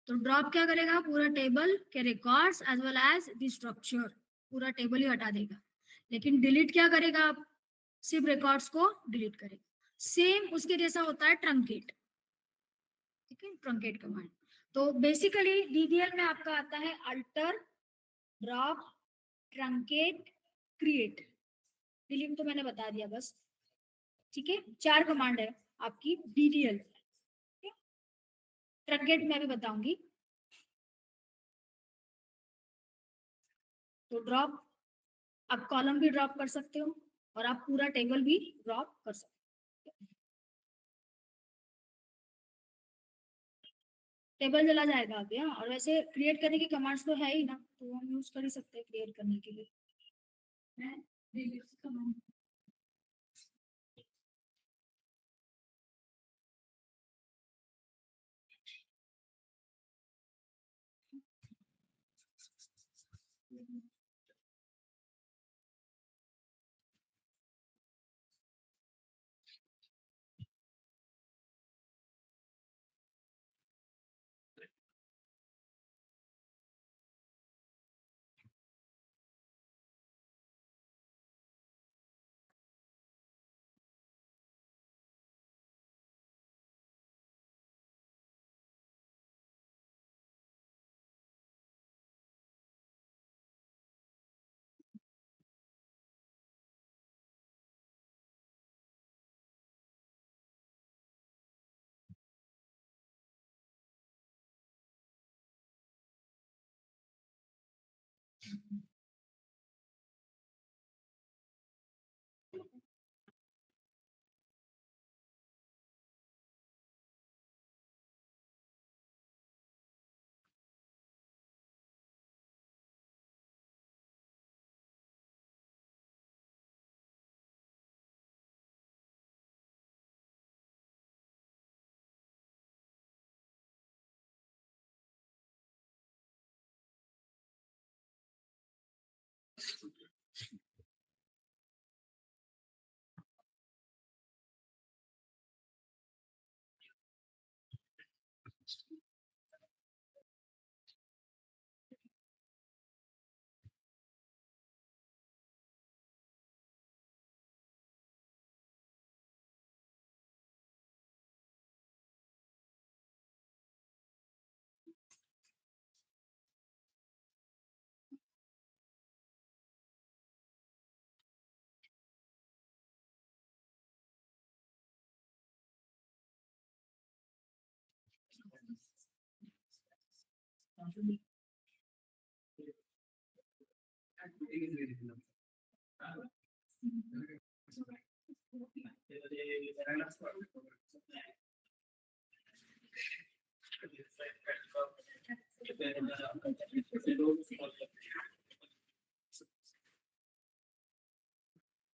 तो ड्रॉप क्या करेगा, पूरा टेबल के records as well as the structure, पूरा टेबल ही हटा देगा। लेकिन डिलीट क्या करेगा, सिर्फ रिकॉर्ड्स को डिलीट करेगा। सेम उसके जैसा होता है ट्रंकेट। ठीक है, ट्रंकेट कमांड। तो बेसिकली डीडीएल में आपका आता है alter, drop, truncate, create. Delete तो मैंने बता दिया बस। ठीक है, 4 कमांड है आपकी डीडीएल। ट्रंकेट मैं भी बताऊंगी। तो ड्रॉप, आप कॉलम भी ड्रॉप कर सकते हो और आप पूरा टेबल भी ड्रॉप कर सकते हो। टेबल चला जाएगा अब यहाँ। और वैसे क्रिएट करने की कमांड्स तो है ही ना, तो हम यूज कर ही सकते हैं क्रिएट करने के लिए।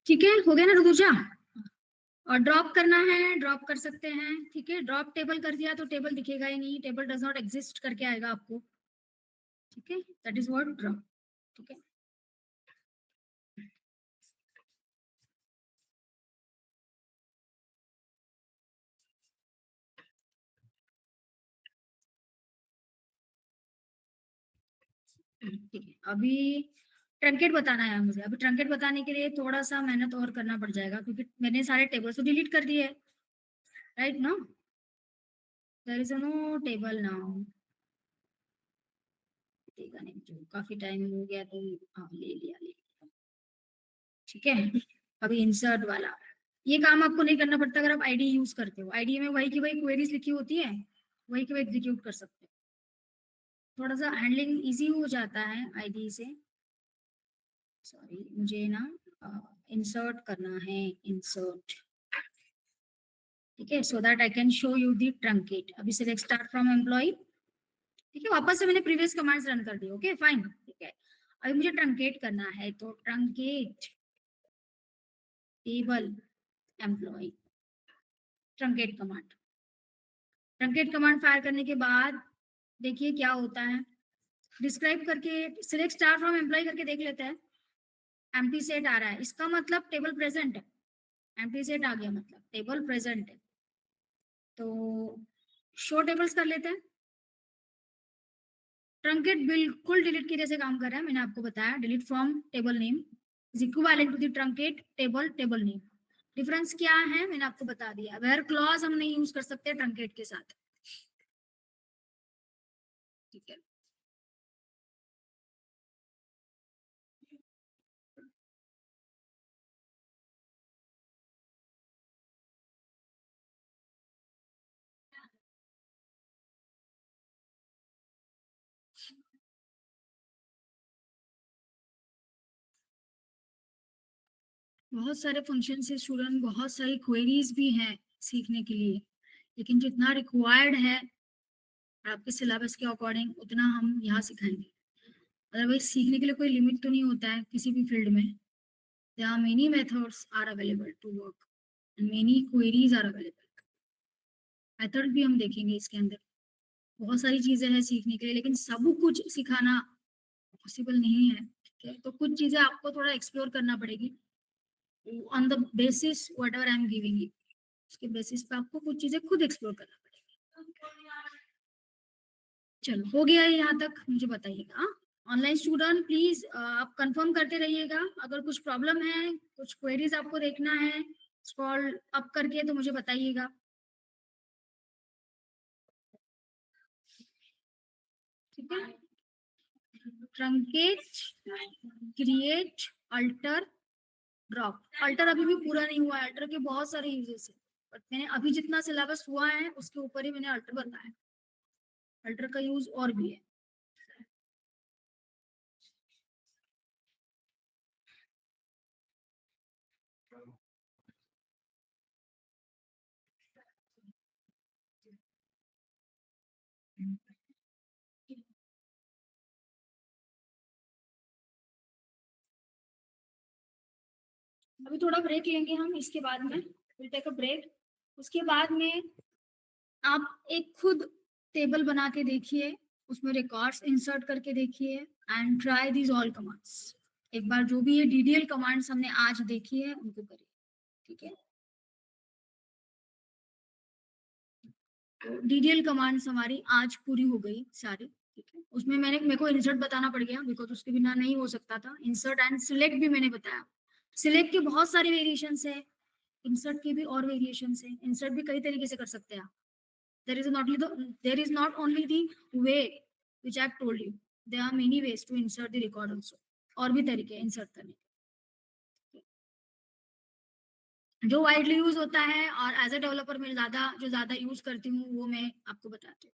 ठीक है, हो गया ना ऋतुजा? और ड्रॉप करना है, ड्रॉप कर सकते हैं, ठीक है। ड्रॉप टेबल कर दिया तो टेबल दिखेगा ही नहीं, टेबल डज नॉट एग्जिस्ट करके आएगा आपको, ठीक है। दैट इज व्हाट ड्रॉप, ठीक है। ठीक है, अभी ट्रंकेट बताना है मुझे। अभी ट्रंकेट बताने के लिए थोड़ा सा मेहनत और करना पड़ जाएगा, क्योंकि मैंने सारे टेबल्स तो डिलीट कर दिए, राइट ना? There is no table now, देगा नहीं जो काफी टाइम हो गया तो हाँ ले लिया, ठीक है। अभी इंसर्ट वाला, ये काम आपको नहीं करना पड़ता अगर आप आईडी यूज करते हो। आईडी में वही की वही क्वेरीज लिखी होती है, वही की वही एग्जीक्यूट कर सकते हो। थोड़ा सा हैंडलिंग इजी हो जाता है आईडी से। सॉरी, मुझे ना इंसर्ट करना है, इंसर्ट, ठीक है, so that I can show you the truncate. अभी सिलेक्ट स्टार्ट फ्रॉम एम्प्लॉय, ठीक है, वापस से मैंने प्रीवियस कमांड्स रन कर दी, ओके फाइन, ठीक है। अभी मुझे ट्रंकेट करना है, तो truncate table employ, truncate command. Truncate command fire करने के बाद देखिए क्या होता है, डिस्क्राइब करके सिलेक्ट स्टार फ्रॉम एम्प्लॉय करके देख लेते हैं। एम्प्टी सेट आ रहा है, इसका मतलब टेबल प्रेजेंट है। एम्प्टी सेट आ गया मतलब टेबल प्रेजेंट है, तो शो टेबल्स कर लेते हैं। ट्रंकेट बिल्कुल डिलीट की जैसे काम कर रहा है, मैंने आपको बताया delete from table name is equivalent to the truncate table table name. Difference क्या है मैंने आपको बता दिया। वेयर क्लॉज हम नहीं यूज कर सकते ट्रंकेट के साथ, ठीक है। बहुत सारे फंक्शन से स्टूडेंट, बहुत सारी क्वेरीज भी हैं सीखने के लिए, लेकिन जितना रिक्वायर्ड है आपके सिलेबस के अकॉर्डिंग उतना हम यहाँ सिखाएंगे। अदरवाइज सीखने के लिए कोई लिमिट तो नहीं होता है किसी भी फील्ड में। There are many methods are available to work and many queries are available. Method भी हम देखेंगे इसके अंदर, बहुत सारी चीजें हैं सीखने के लिए, लेकिन सब कुछ सिखाना पॉसिबल नहीं है, ठीक है। तो कुछ चीजें आपको थोड़ा एक्सप्लोर करना पड़ेगी on the basis what ever I am giving you, उसके बेसिस पे आपको कुछ चीजें खुद एक्सप्लोर करना पड़ेगी। चलो हो गया है यहाँ तक, मुझे बताइएगा। ऑनलाइन स्टूडेंट प्लीज आप कंफर्म करते रहिएगा, अगर कुछ प्रॉब्लम है, कुछ क्वेरीज आपको देखना है स्क्रॉल अप करके तो मुझे बताइएगा, ठीक है। Truncate, create, alter, drop. Alter अभी भी पूरा नहीं हुआ है, अल्टर के बहुत सारे यूजेस है, बट मैंने अभी जितना सिलेबस हुआ है उसके ऊपर ही मैंने अल्टर बताया। अल्टर का यूज और भी है। अभी थोड़ा ब्रेक लेंगे हम, इसके बाद में विल टेक अ ब्रेक। उसके बाद में आप एक खुद टेबल बना के देखिए, उसमें रिकॉर्ड्स इंसर्ट करके देखिए and try these all commands. एक बार जो भी ये डीडीएल कमांड्स हमने आज देखी है उनको करिए, ठीक है। तो डीडीएल कमांड्स हमारी आज पूरी हो गई सारी, ठीक है। उसमें मेरे को इंसर्ट बताना पड़ गया बिकॉज उसके बिना नहीं हो सकता था। इंसर्ट एंड सिलेक्ट भी मैंने बताया। सिलेक्ट के बहुत सारे वेरिएशंस है, इंसर्ट के भी और वेरिएशंस है। इंसर्ट भी कई तरीके से कर सकते हैं आप। There is not only the way which I have told you. There are many ways to insert the record also. और भी तरीके हैं इंसर्ट करने के, जो वाइडली यूज होता है और एज अ डेवलपर मैं ज्यादा यूज करती हूँ वो मैं आपको बताती हूँ।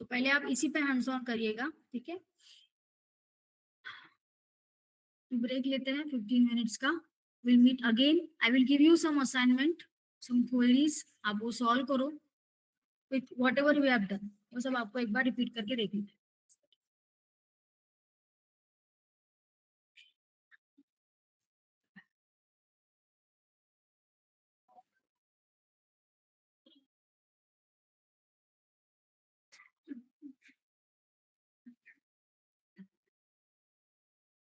तो पहले आप इसी पे हैंड्स ऑन करिएगा, ठीक है। ब्रेक लेते हैं 15 मिनट्स का। Will meet again. I will give you some assignment, some queries, आप वो सॉल्व करो with whatever we have done. वो सब आपको एक बार रिपीट करके देखना है।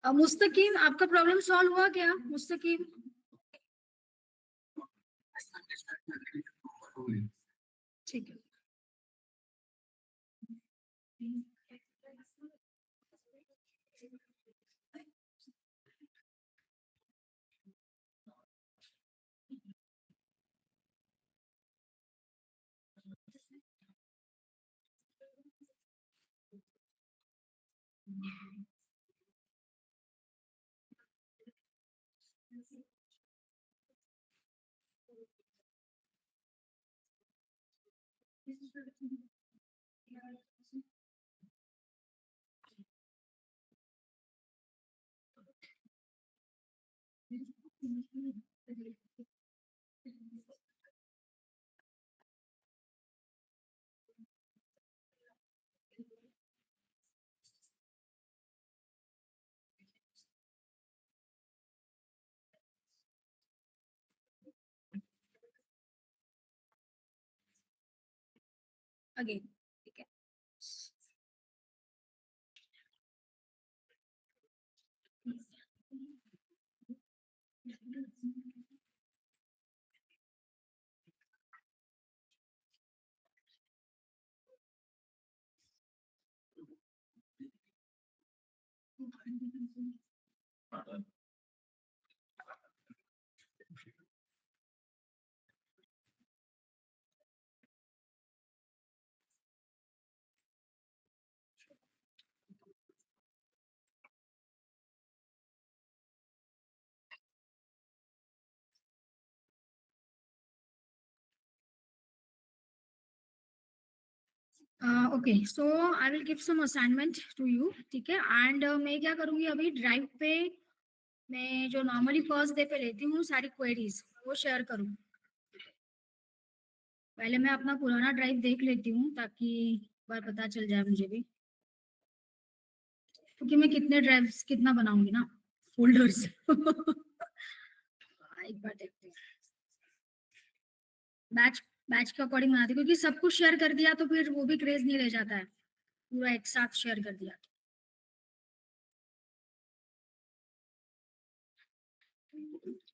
अब मुस्तकीम, आपका प्रॉब्लम सॉल्व हुआ क्या मुस्तकीम? ठीक है। अगेन, ठीक है। Okay, so I will give some assignment to you, ठीक है। एंड मैं क्या करूंगी, अभी ड्राइव पे मैं जो नॉर्मली फर्स्ट डे पे लेती हूँ सारी क्वेरीज वो शेयर करूँ। पहले मैं अपना पुराना ड्राइव देख लेती हूँ ताकि एक बार पता चल जाए मुझे भी, क्योंकि मैं कितने ड्राइव्स कितना बनाऊंगी ना, फोल्डर्स। एक बार देखते हैं। बैच बैच के अकॉर्डिंग बनाती हूँ, क्योंकि सब कुछ शेयर कर दिया तो फिर वो भी क्रेज नहीं रह जाता है, पूरा एक साथ शेयर कर दिया तो।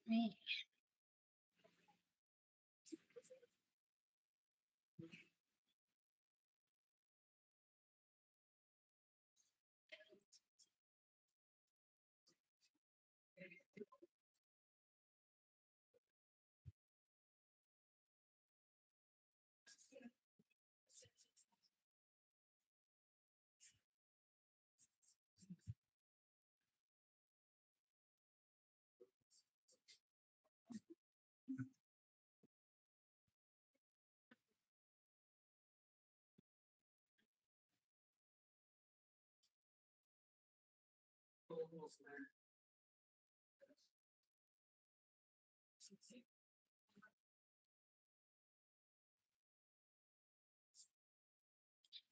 मैं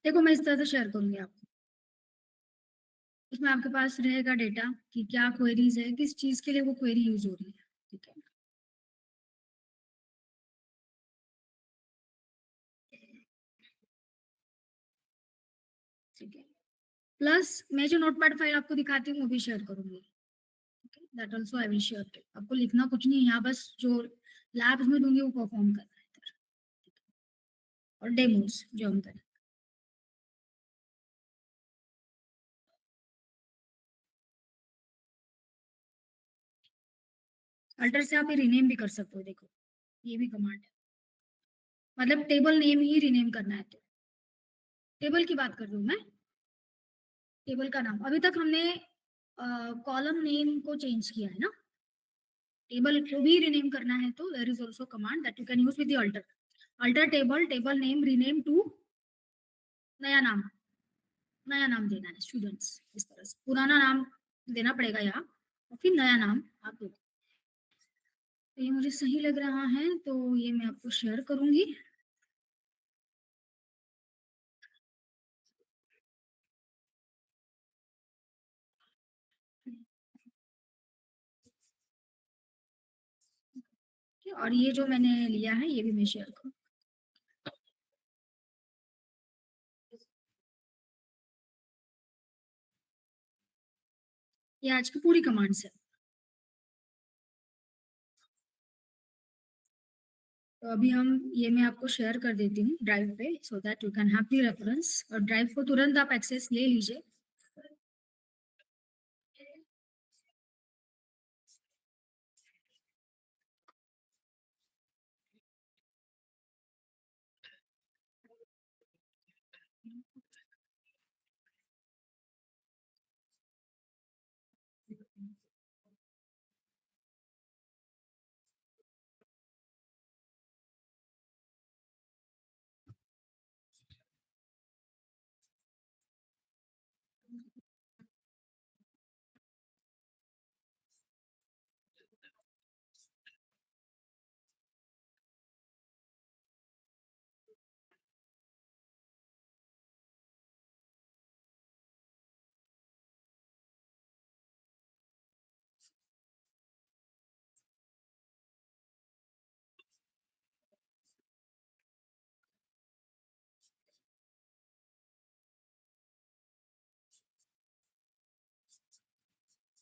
देखो, मैं इस तरह से शेयर करूंगी आपको। इसमें आपके पास रहेगा डेटा कि क्या क्वेरीज है, किस चीज के लिए वो क्वेरी यूज हो रही है, ठीक है। ठीक है, प्लस मैं जो नोटपैड फाइल आपको दिखाती हूँ वो भी शेयर करूंगी, that also I will share. आपको लिखना कुछ नहीं है यहाँ, बस जो लैब्स में दूंगी वो परफॉर्म करना है इधर, और डेमोस जो हम करें। अल्टर से आप ये रीनेम भी कर सकते हो, देखो ये भी कमांड है, मतलब टेबल नेम ही रीनेम करना है तो। टेबल की बात कर रही हूँ मैं, टेबल का नाम अभी तक हमने कॉलम नेम को चेंज किया है ना, टेबल को भी रीनेम करना है तो there is also command that you can use with the alter. Alter table, table name rename to नया नाम, नया नाम देना है स्टूडेंट्स, इस तरह से पुराना नाम देना पड़ेगा यहाँ और फिर नया नाम आप दो। तो ये मुझे सही लग रहा है, तो ये मैं आपको शेयर करूंगी। और ये जो मैंने लिया है ये भी मैं शेयर करूँ। ये आज की पूरी कमांड्स है। तो अभी हम ये मैं आपको शेयर कर देती हूँ ड्राइव पे, so that you can have the reference, और ड्राइव को तुरंत आप एक्सेस ले लीजिए।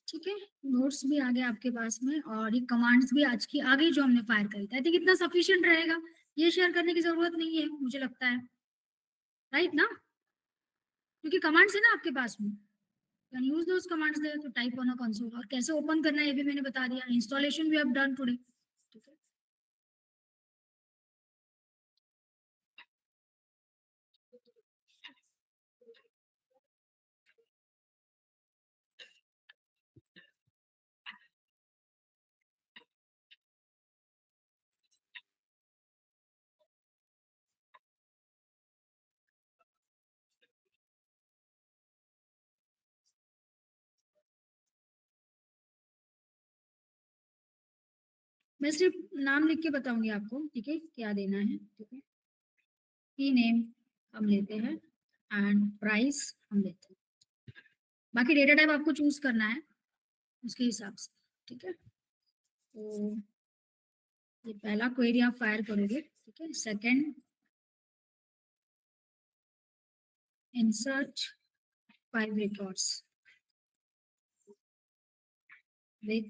ठीक है, नोट्स भी आ गए आपके पास में, और ये कमांड्स भी आज की आ गई जो हमने फायर करी थी। आई थिंक इतना सफिशिएंट रहेगा, ये शेयर करने की जरूरत नहीं है मुझे लगता है, राइट ना? क्योंकि कमांड्स है ना आपके पास में, can use those commands there to type on a console. और कैसे ओपन करना है ये भी मैंने बता दिया, installation we have done today. ठीक है, मैं सिर्फ नाम लिख के बताऊंगी आपको, ठीक है, क्या देना है। ठीक है, की नेम हम लेते हैं एंड प्राइस हम लेते हैं, बाकी डेटा टाइप आपको चूज करना है उसके हिसाब से। ठीक है, तो ये पहला क्वेरी आप फायर करोगे। ठीक है, second insert 5 records with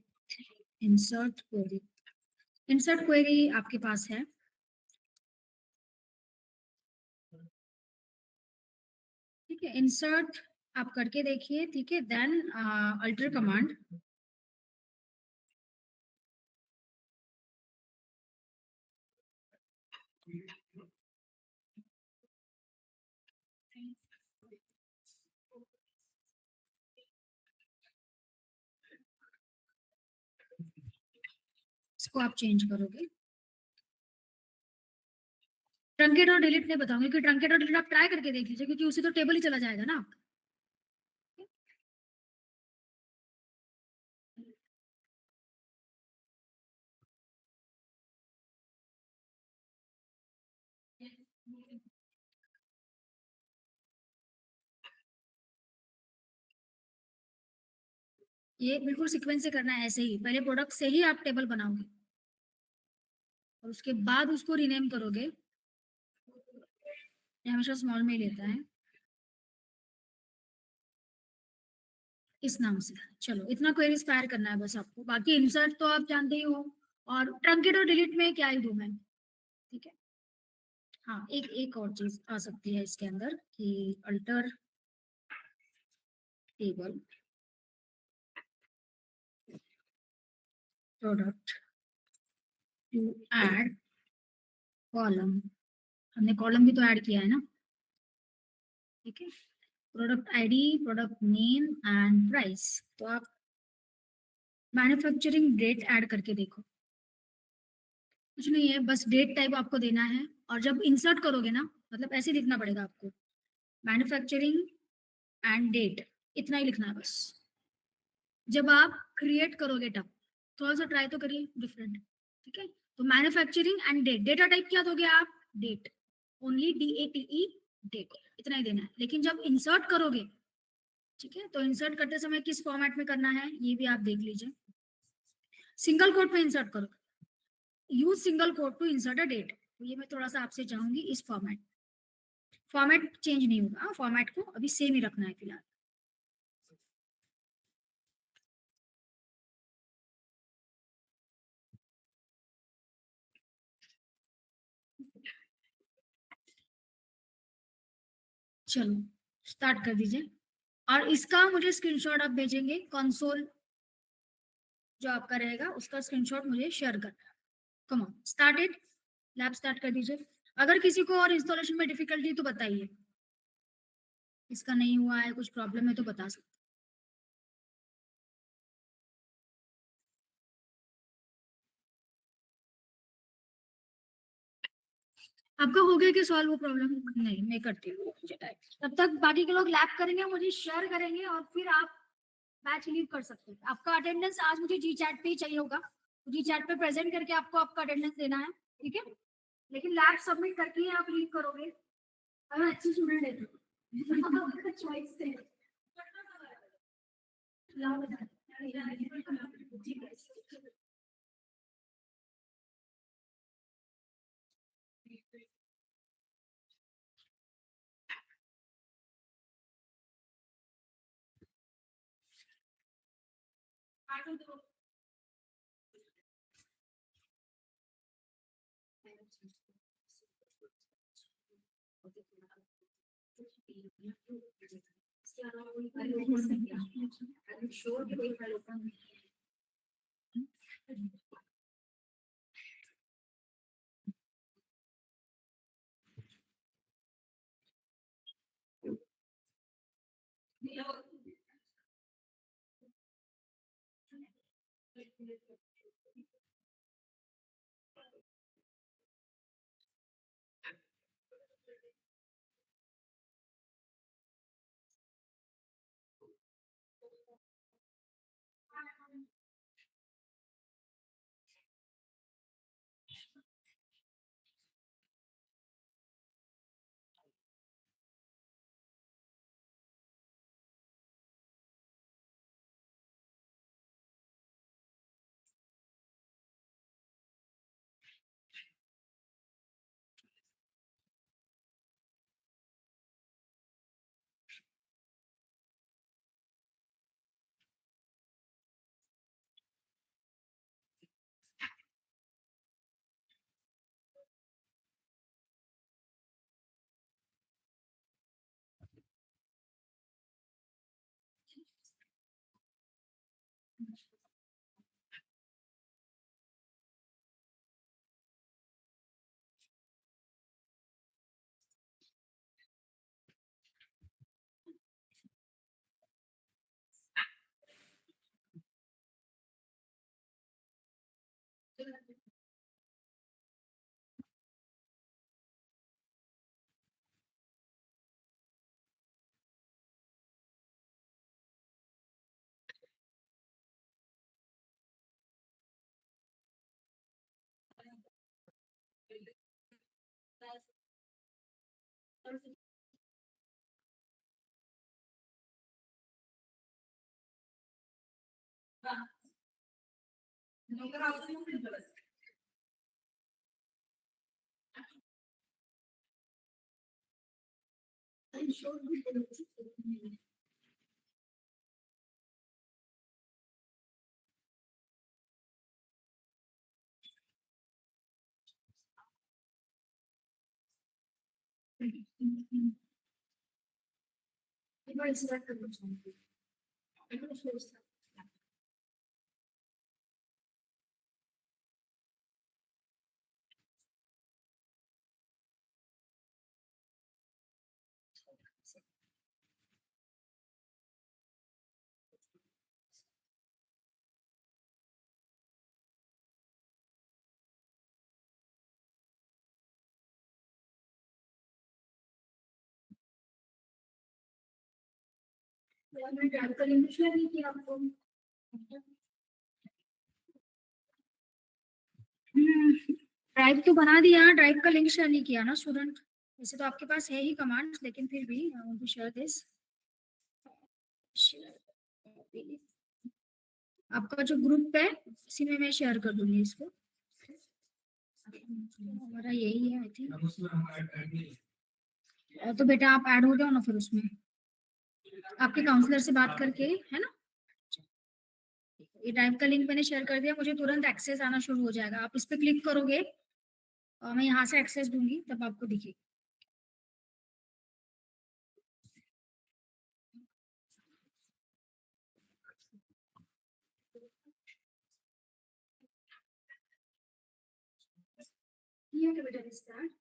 insert query। insert query आपके पास है, ठीक है, insert आप करके देखिए। ठीक है, देन अल्टर कमांड, इसको आप चेंज करोगे। ट्रंकेट और डिलीट नहीं बताऊंगी, कि ट्रंकेट और डिलीट आप ट्राई करके देख लीजिए, क्योंकि उसी तो टेबल ही चला जाएगा ना। ये बिल्कुल सीक्वेंस से करना है, ऐसे ही पहले प्रोडक्ट से ही आप टेबल बनाओगे और उसके बाद उसको रीनेम करोगे। ये हमेशा स्मॉल में ही लेता है, इस नाम से। चलो, इतना क्वेरीज फायर करना है बस आपको, बाकी इंसर्ट तो आप जानते ही हो। और ट्रंकेट और डिलीट में क्या ही दूं मैं। ठीक है, हाँ, एक एक और चीज आ सकती है इसके अंदर, कि alter table product to add column. हमने कॉलम भी तो ऐड किया है ना। ठीक है, product ID, product name and price. तो आप मैन्युफैक्चरिंग डेट ऐड करके देखो। कुछ नहीं है, बस डेट टाइप आपको देना है, और जब इंसर्ट करोगे ना, मतलब ऐसे लिखना पड़ेगा आपको, मैन्युफैक्चरिंग एंड डेट, इतना ही लिखना है बस। जब आप क्रिएट करोगे तब थोड़ा सा ट्राई तो करिए डिफरेंट, ठीक है। तो manufacturing and date, data type क्या दोगे आप, डेट, ओनली DATE, डेट, इतना ही देना है। लेकिन जब इंसर्ट करोगे, ठीक है, तो इंसर्ट करते समय किस फॉर्मेट में करना है ये भी आप देख लीजिए। सिंगल कोट में इंसर्ट करो, use single quote to insert a date, तो ये मैं थोड़ा सा आपसे चाहूंगी इस फॉर्मेट, फॉर्मेट चेंज नहीं होगा, फॉर्मेट को अभी सेम ही रखना है फिलहाल। चलो स्टार्ट कर दीजिए, और इसका मुझे स्क्रीनशॉट आप भेजेंगे, कंसोल जो आपका रहेगा उसका स्क्रीनशॉट मुझे शेयर करना है। Come on started, lab start कर दीजिए। अगर किसी को और इंस्टॉलेशन में डिफिकल्टी तो बताइए, इसका नहीं हुआ है, कुछ प्रॉब्लम है तो बता सकते। आपका हो गया कि सॉल्व वो प्रॉब्लम? नहीं, मैं करती हूँ मुझे टाइम। तब तक बाकी के लोग लैब करेंगे, मुझे शेयर करेंगे, और फिर आप बैच लीव कर सकते हैं। आपका अटेंडेंस आज मुझे जी चैट पे ही चाहिए होगा, जी चैट पे प्रेजेंट करके आपको आपका अटेंडेंस देना है, ठीक है। लेकिन लैब सबमिट करके ही आप लीव करोगे, अगर अच्छी स्टूडेंट है तो चॉइस से। यार मैं ड्राइव का लिंक शेयर नहीं किया आपको। ड्राइव तो बना दिया, ड्राइव का लिंक शेयर नहीं किया ना स्टूडेंट। वैसे तो आपके पास है ही कमांड्स, लेकिन फिर भी I want to share this. आपका जो ग्रुप है इसी में मैं शेयर कर दूंगी इसको। हमारा यही है आई थिंक। तो बेटा आप ऐड हो जाओ ना फिर उसमें, आपके काउंसलर से बात करके, है ना। ये ड्राइव का लिंक मैंने शेयर कर दिया, मुझे तुरंत एक्सेस आना शुरू हो जाएगा। आप इस पे क्लिक करोगे और मैं यहाँ से एक्सेस दूंगी तब आपको दिखेगी। ये क्या बेटा स्टार्ट।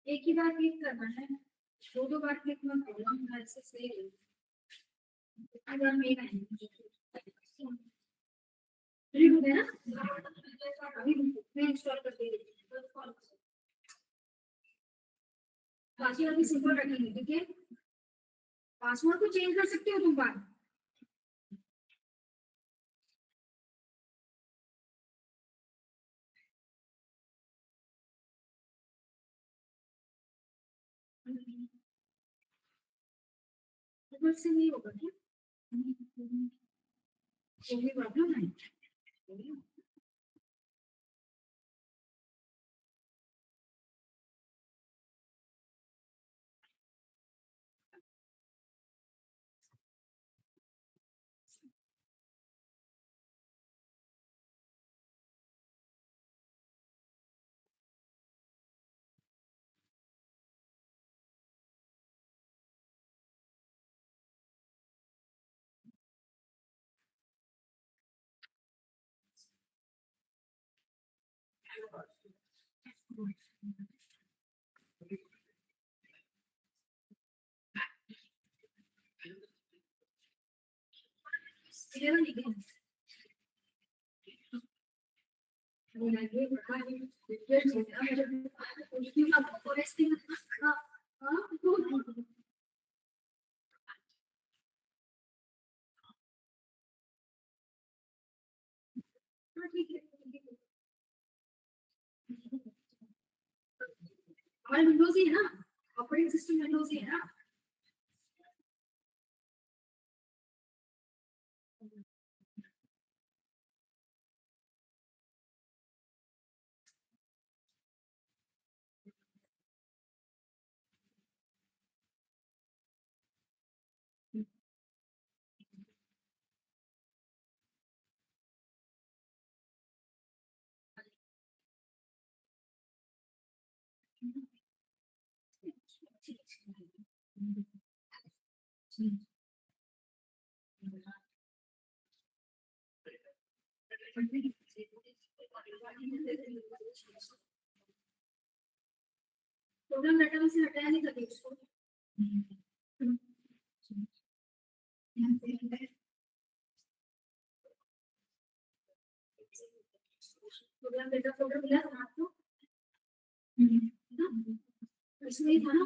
एक ही बार क्लिक करना है, दो दो बार क्लिक मत करना, ऐसे सही है। अगर मेरा है रीड हो गया ना, अभी मैं इंस्टॉल कर दे रही हूँ। बाकी अभी सिंपल रखेंगे, ठीक है। पासवर्ड को चेंज कर सकते हो तुम बार। गूगल से नहीं होगा क्या, कोई प्रॉब्लम है। हमारा विंडोज ही है ना, ऑपरेटिंग सिस्टम विंडोज ही है ना। प्रोग्राम डाटा में से हटाया नहीं कभी उसको। प्रोग्राम डाटा फोल्डर मिला था आपको, इसमें ही था ना।